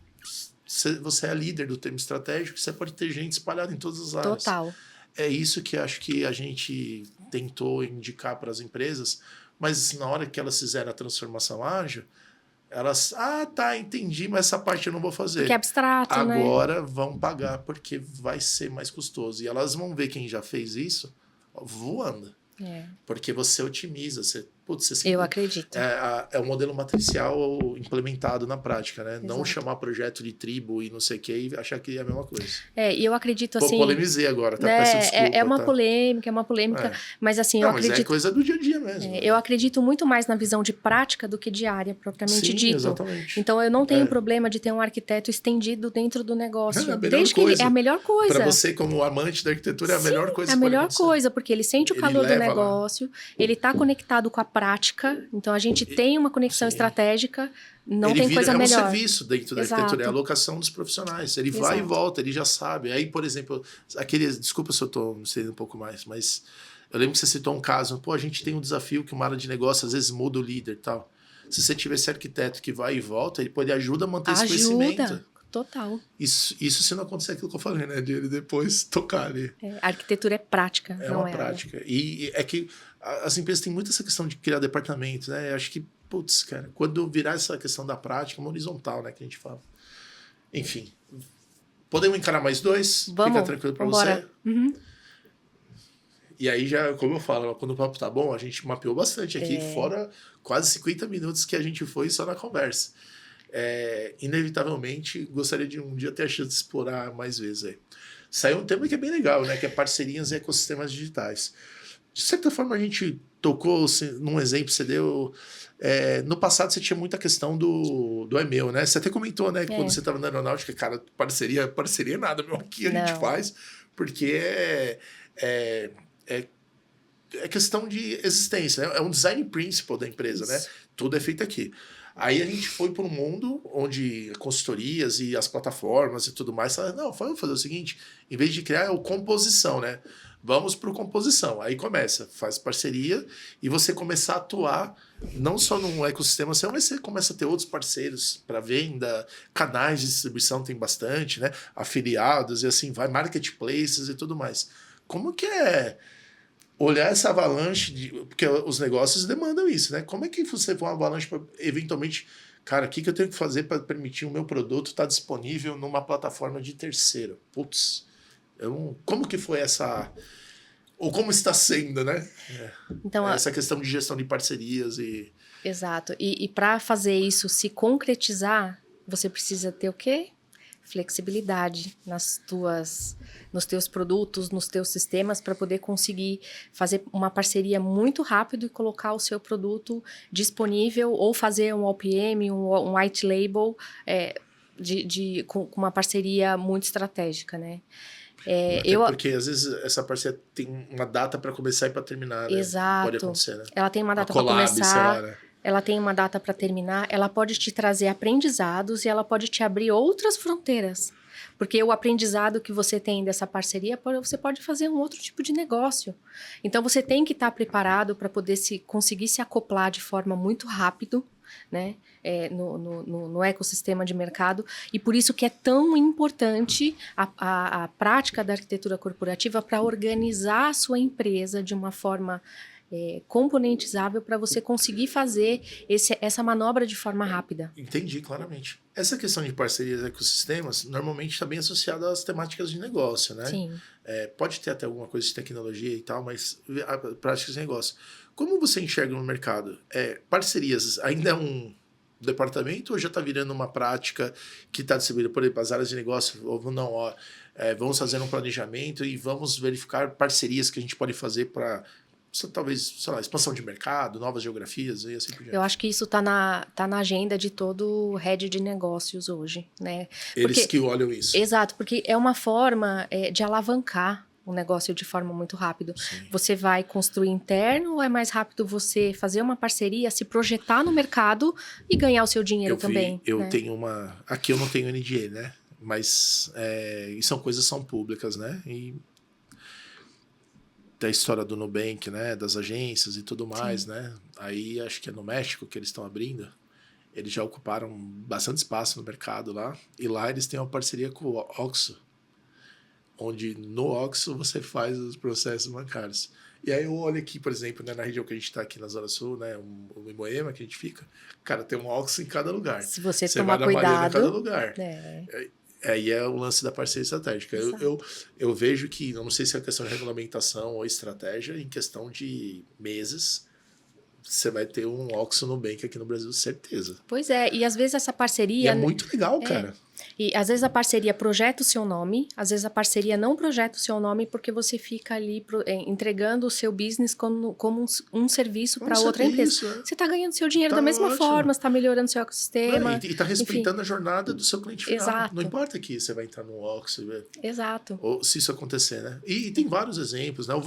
Você é líder do tema estratégico, você pode ter gente espalhada em todas as áreas. Total. É isso que acho que a gente tentou indicar para as empresas, mas na hora que elas fizeram a transformação ágil, elas, entendi, mas essa parte eu não vou fazer. Porque é abstrato, agora vão pagar porque vai ser mais custoso. E elas vão ver quem já fez isso voando. Porque você otimiza, você eu acredito. É um modelo matricial implementado na prática, né? Exato. Não chamar projeto de tribo e não sei o que e achar que é a mesma coisa. E eu acredito assim... polemizei agora, tá? Peço desculpa. É uma polêmica, mas assim, eu acredito... Mas é coisa do dia a dia mesmo. Eu acredito muito mais na visão de prática do que de área, propriamente dito. Exatamente. Então, eu não tenho problema de ter um arquiteto estendido dentro do negócio. É a melhor coisa. Para você, como amante da arquitetura, é a melhor coisa. É a melhor coisa, porque ele sente o calor do negócio, ele está conectado com a prática, então a gente tem uma conexão estratégica, não tem coisa melhor. É um serviço dentro da arquitetura, é a alocação dos profissionais. Ele vai e volta, ele já sabe. Aí, por exemplo, desculpa se eu estou me estendendo um pouco mais, mas eu lembro que você citou um caso, a gente tem um desafio que uma área de negócio às vezes muda o líder e tal. Se você tiver esse arquiteto que vai e volta, ele pode ajudar a manter esse crescimento. Total. Isso se não acontecer aquilo que eu falei, né? De ele depois tocar ali. A arquitetura é prática. É uma prática. E é que as empresas têm muito essa questão de criar departamentos, né? Eu acho que, cara, quando virar essa questão da prática, uma horizontal, né? Que a gente fala. Enfim. Podemos encarar mais dois? Vamos. Fica tranquilo pra você? Uhum. E aí já, como eu falo, quando o papo tá bom, a gente mapeou bastante aqui, fora quase 50 minutos que a gente foi só na conversa. Inevitavelmente, gostaria de um dia ter a chance de explorar mais vezes aí. Saiu um tema que é bem legal, né? Que é parcerias e ecossistemas digitais. De certa forma, a gente tocou num exemplo que você deu. No passado, você tinha muita questão do e-mail, né? Você até comentou, né? Que quando você estava na aeronáutica, cara, parceria é nada, meu. Aqui a gente faz, porque é questão de existência, né? É um design principle da empresa, né? Tudo é feito aqui. Aí a gente foi para um mundo onde consultorias e as plataformas e tudo mais falaram, vamos fazer o seguinte, em vez de criar composição, né? Vamos para composição. Aí faz parceria e você começar a atuar não só num ecossistema, mas você começa a ter outros parceiros para venda, canais de distribuição tem bastante, né? Afiliados e assim vai, marketplaces e tudo mais. Como que é olhar essa avalanche, porque os negócios demandam isso, né? Como é que você for uma avalanche para, eventualmente, cara, o que eu tenho que fazer para permitir o meu produto estar disponível numa plataforma de terceiro? Putz, como que foi essa... Ou como está sendo, né? Então, essa questão de gestão de parcerias e... Exato. E para fazer isso se concretizar, você precisa ter o quê? Flexibilidade nos teus produtos, nos teus sistemas, para poder conseguir fazer uma parceria muito rápido e colocar o seu produto disponível ou fazer um OPM, um white label com uma parceria muito estratégica, né? Porque às vezes essa parceria tem uma data para começar e para terminar, né? Exato. Pode acontecer, né? Ela tem uma data para começar, sei lá, né? Ela tem uma data para terminar, ela pode te trazer aprendizados e ela pode te abrir outras fronteiras. Porque o aprendizado que você tem dessa parceria, você pode fazer um outro tipo de negócio. Então, você tem que estar preparado para poder conseguir se acoplar de forma muito rápido né, no ecossistema de mercado, e por isso que é tão importante a prática da arquitetura corporativa para organizar a sua empresa de uma forma componentizável para você conseguir fazer essa manobra de forma rápida. Entendi claramente. Essa questão de parcerias e ecossistemas normalmente está bem associada às temáticas de negócio, né? Sim. Pode ter até alguma coisa de tecnologia e tal, mas a práticas de negócio. Como você enxerga no mercado? Parcerias ainda é um departamento ou já está virando uma prática que está distribuída, por exemplo, as áreas de negócio, ou não, vamos fazer um planejamento e vamos verificar parcerias que a gente pode fazer para talvez, sei lá, expansão de mercado, novas geografias e assim por diante. Eu acho que isso tá na agenda de todo head de negócios hoje, né? Eles que olham isso. Exato, porque é uma forma de alavancar o negócio de forma muito rápida. Sim. Você vai construir interno ou é mais rápido você fazer uma parceria, se projetar no mercado e ganhar o seu dinheiro também? Eu tenho uma... Aqui eu não tenho NDA, né? Mas são coisas são públicas, né? E da história do Nubank, né, das agências e tudo mais, Sim. né? Aí acho que é no México que eles estão abrindo. Eles já ocuparam bastante espaço no mercado lá. E lá eles têm uma parceria com o Oxxo, onde no Oxxo você faz os processos bancários. E aí eu olho aqui, por exemplo, né, na região que a gente está aqui na Zona Sul, né, em Moema, que a gente fica, cara, tem um Oxxo em cada lugar. Se você vai tomar na cuidado, Mariana em cada lugar. Aí é o lance da parceria estratégica. Eu vejo que, eu não sei se é questão de regulamentação ou estratégia, em questão de meses, você vai ter um Oxxo Nubank aqui no Brasil, certeza. Pois é, e às vezes essa parceria... E é muito legal, cara. E às vezes a parceria projeta o seu nome, às vezes a parceria não projeta o seu nome porque você fica ali entregando o seu business como um serviço para outra empresa. Você está ganhando seu dinheiro da mesma forma, você está melhorando seu ecossistema. E está respeitando a jornada do seu cliente final. Exato. Não importa que você vai entrar no Oxxo. Exato. Ou se isso acontecer, né? E tem vários exemplos, né? O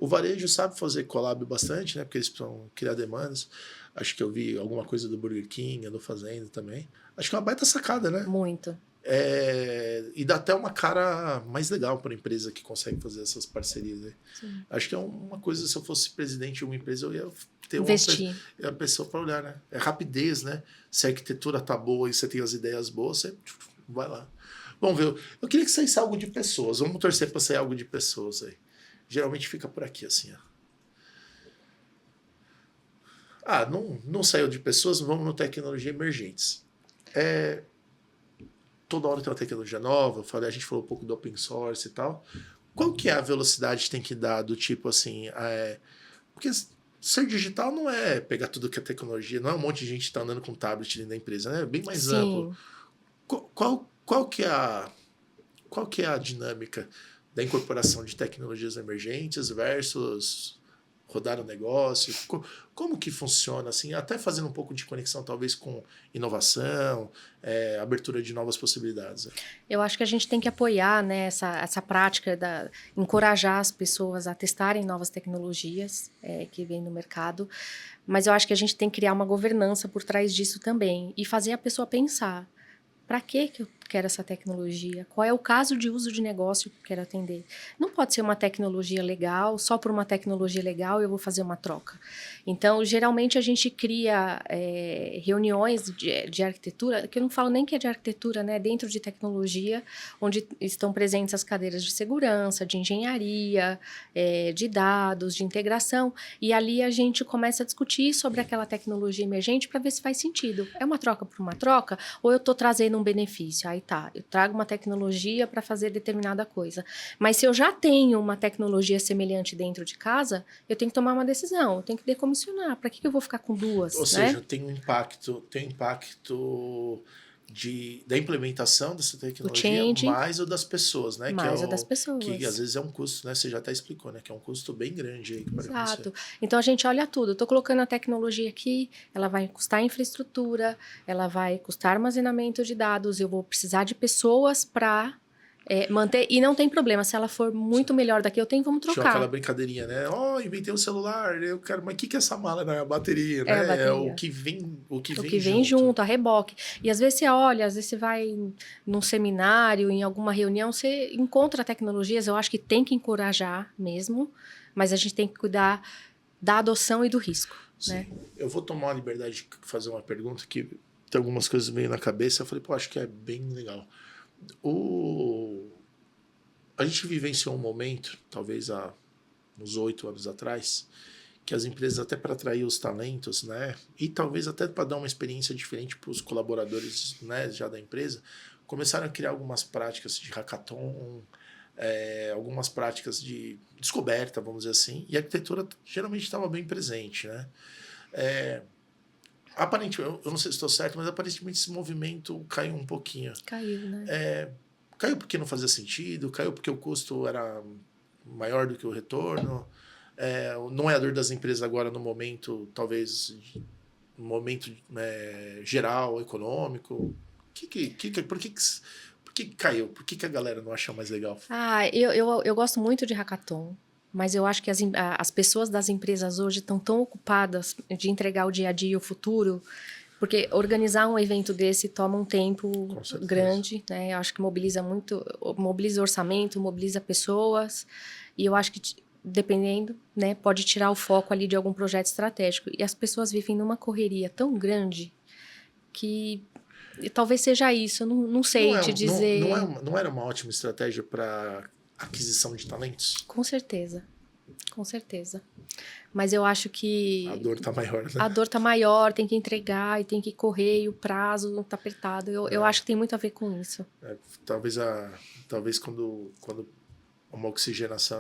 varejo sabe fazer collab bastante, né? Porque eles precisam criar demandas. Acho que eu vi alguma coisa do Burger King, andou fazendo também. Acho que é uma baita sacada, né? Muito. E dá até uma cara mais legal para a empresa que consegue fazer essas parcerias. Né? Acho que é uma coisa, se eu fosse presidente de uma empresa, eu ia ter uma pessoa para olhar, né? É rapidez, né? Se a arquitetura tá boa e você tem as ideias boas, você vai lá. Vamos ver. Eu queria que saísse algo de pessoas. Vamos torcer para sair algo de pessoas aí. Geralmente fica por aqui, assim, ó. Não saiu de pessoas, vamos no tecnologia emergentes. Toda hora tem uma tecnologia nova, a gente falou um pouco do open source e tal. Qual que é a velocidade que tem que dar do tipo assim... porque ser digital não é pegar tudo que é tecnologia, não é um monte de gente que está andando com tablet dentro da empresa, né? É bem mais amplo. Qual que é a dinâmica da incorporação de tecnologias emergentes versus rodar o negócio? Como que funciona, assim, até fazendo um pouco de conexão, talvez, com inovação, abertura de novas possibilidades? Eu acho que a gente tem que apoiar, né, essa prática, encorajar as pessoas a testarem novas tecnologias que vêm no mercado, mas eu acho que a gente tem que criar uma governança por trás disso também e fazer a pessoa pensar, para que eu quero essa tecnologia? Qual é o caso de uso de negócio que eu quero atender? Não pode ser uma tecnologia legal, só por uma tecnologia legal eu vou fazer uma troca. Então, geralmente a gente cria reuniões de arquitetura, que eu não falo nem que é de arquitetura, né? Dentro de tecnologia, onde estão presentes as cadeiras de segurança, de engenharia, de dados, de integração, e ali a gente começa a discutir sobre aquela tecnologia emergente para ver se faz sentido. É uma troca por uma troca, ou eu estou trazendo um benefício? Aí tá, eu trago uma tecnologia para fazer determinada coisa. Mas se eu já tenho uma tecnologia semelhante dentro de casa, eu tenho que tomar uma decisão, eu tenho que decomissionar. Para que eu vou ficar com duas? Ou seja, tem um impacto da implementação dessa tecnologia, mais o das pessoas, né? Mais o das pessoas. Que às vezes é um custo, né? Você já até explicou, né? Que é um custo bem grande aí. Exato. Então a gente olha tudo. Eu estou colocando a tecnologia aqui, ela vai custar infraestrutura, ela vai custar armazenamento de dados, eu vou precisar de pessoas para manter, e não tem problema, se ela for muito melhor daqui, vamos trocar. Tinha aquela brincadeirinha, né? Inventei um celular, eu quero, mas o que é essa mala? Não, é a bateria, né? A bateria. É o que vem junto, a reboque. E às vezes você olha, às vezes você vai num seminário, em alguma reunião, você encontra tecnologias, eu acho que tem que encorajar mesmo, mas a gente tem que cuidar da adoção e do risco. né? Eu vou tomar uma liberdade de fazer uma pergunta que tem algumas coisas meio na cabeça. Eu falei, pô, acho que é bem legal. A gente vivenciou um momento, talvez há uns 8 anos atrás, que as empresas, até para atrair os talentos, né, e talvez até para dar uma experiência diferente para os colaboradores, né, já da empresa, começaram a criar algumas práticas de hackathon, algumas práticas de descoberta, vamos dizer assim, e a arquitetura geralmente estava bem presente, né? Aparentemente, eu não sei se estou certo, mas aparentemente esse movimento caiu um pouquinho. Caiu, né? Caiu porque não fazia sentido, caiu porque o custo era maior do que o retorno. Não é a dor das empresas agora no momento, talvez, no momento geral, econômico. Por que caiu? Por que a galera não acha mais legal? Eu gosto muito de hackathon, mas eu acho que as pessoas das empresas hoje estão tão ocupadas de entregar o dia a dia e o futuro, porque organizar um evento desse toma um tempo grande, né? Eu acho que mobiliza orçamento, mobiliza pessoas, e eu acho que dependendo, né, pode tirar o foco ali de algum projeto estratégico. E as pessoas vivem numa correria tão grande que talvez seja isso, eu não sei te dizer. Não era uma ótima estratégia para aquisição de talentos? Com certeza, com certeza. Mas eu acho que a dor tá maior, né? A dor tá maior, tem que entregar e tem que correr e o prazo não tá apertado. Eu acho que tem muito a ver com isso. Talvez quando uma oxigenação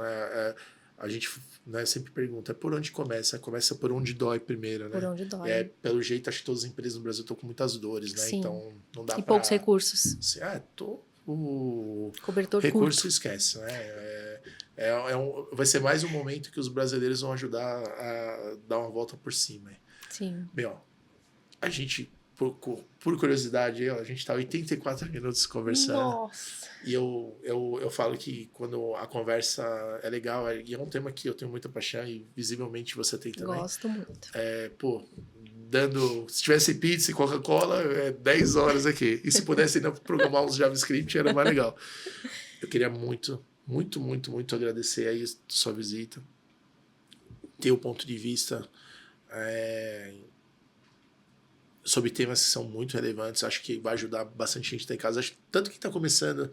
a gente, né, sempre pergunta, por onde começa? Começa por onde dói primeiro, né? Por onde dói. Pelo jeito, acho que todas as empresas no Brasil estão com muitas dores, né? Sim. Então, não dá e poucos recursos. O cobertor recurso curto. Esquece, né? Vai ser mais um momento que os brasileiros vão ajudar a dar uma volta por cima. Sim. Bem, ó, a gente, por curiosidade, a gente tá 84 minutos conversando. Nossa! E eu falo que quando a conversa é legal, e é um tema que eu tenho muita paixão e visivelmente você tem também. Gosto muito. Se tivesse pizza e Coca-Cola, 10 horas aqui. E se pudesse ainda programar uns JavaScript, era mais legal. Eu queria muito, muito, muito, muito agradecer aí sua visita. Ter o ponto de vista sobre temas que são muito relevantes. Acho que vai ajudar bastante gente que está em casa. Tanto quem está começando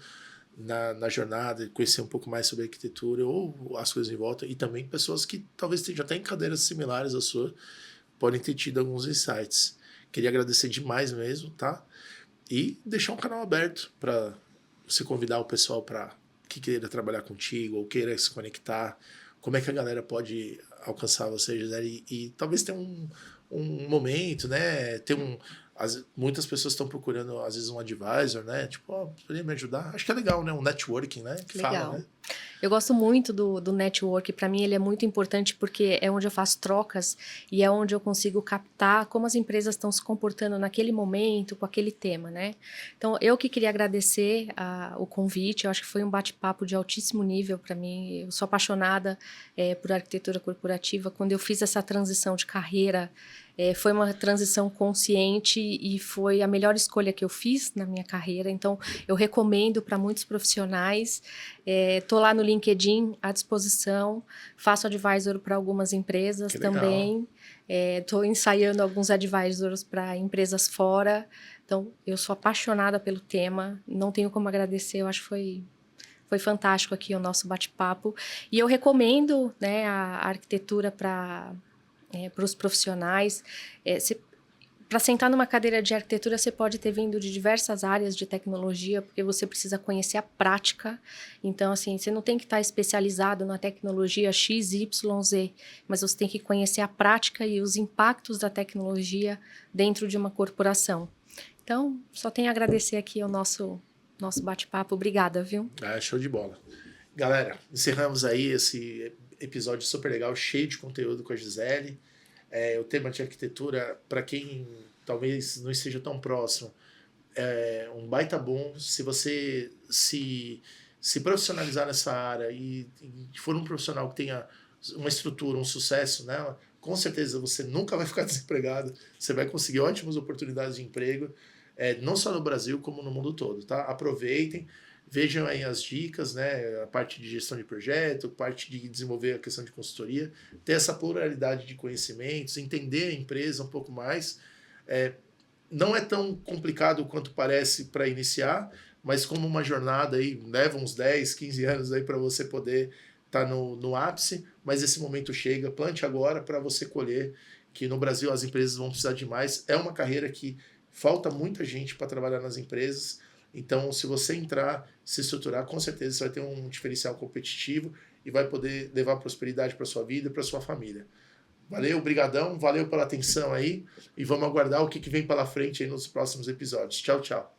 na jornada, conhecer um pouco mais sobre arquitetura ou as coisas em volta. E também pessoas que talvez já tenham cadeiras similares à sua, podem ter tido alguns insights. Queria agradecer demais mesmo, tá? E deixar um canal aberto para você convidar o pessoal para que queira trabalhar contigo ou queira se conectar. Como é que a galera pode alcançar você, Gisele? E talvez ter um momento, né? Muitas pessoas estão procurando, às vezes, um advisor, né? Tipo, poderia me ajudar? Acho que é legal, né? Um networking, né? Que legal. Fala, né? Eu gosto muito do network, para mim ele é muito importante porque é onde eu faço trocas e é onde eu consigo captar como as empresas estão se comportando naquele momento, com aquele tema, né? Então, eu que queria agradecer o convite, eu acho que foi um bate-papo de altíssimo nível para mim, eu sou apaixonada por arquitetura corporativa. Quando eu fiz essa transição de carreira, foi uma transição consciente e foi a melhor escolha que eu fiz na minha carreira, então eu recomendo para muitos profissionais. Estou lá no LinkedIn à disposição, faço advisor para algumas empresas também, estou ensaiando alguns advisors para empresas fora, então eu sou apaixonada pelo tema, não tenho como agradecer, eu acho que foi fantástico aqui o nosso bate-papo, e eu recomendo, né, a arquitetura para os profissionais. Para sentar numa cadeira de arquitetura, você pode ter vindo de diversas áreas de tecnologia, porque você precisa conhecer a prática. Então, assim, você não tem que estar especializado na tecnologia X, Y, Z, mas você tem que conhecer a prática e os impactos da tecnologia dentro de uma corporação. Então, só tenho a agradecer aqui o nosso bate-papo. Obrigada, viu? Show de bola. Galera, encerramos aí esse episódio super legal, cheio de conteúdo com a Gisele. O tema de arquitetura, para quem talvez não esteja tão próximo, é um baita bom. Se você se profissionalizar nessa área e for um profissional que tenha uma estrutura, um sucesso, né, com certeza você nunca vai ficar desempregado, você vai conseguir ótimas oportunidades de emprego, não só no Brasil, como no mundo todo, tá? Aproveitem. vejam aí as dicas, né? A parte de gestão de projeto, parte de desenvolver a questão de consultoria, ter essa pluralidade de conhecimentos, entender a empresa um pouco mais. Não é tão complicado quanto parece para iniciar, mas como uma jornada aí, leva uns 10, 15 anos aí para você poder estar no ápice, mas esse momento chega, plante agora para você colher, que no Brasil as empresas vão precisar de mais. É uma carreira que falta muita gente para trabalhar nas empresas, então se você entrar, se estruturar, com certeza você vai ter um diferencial competitivo e vai poder levar prosperidade para sua vida e para sua família. Valeu, brigadão, valeu pela atenção aí e vamos aguardar o que vem pela frente aí nos próximos episódios. Tchau, tchau.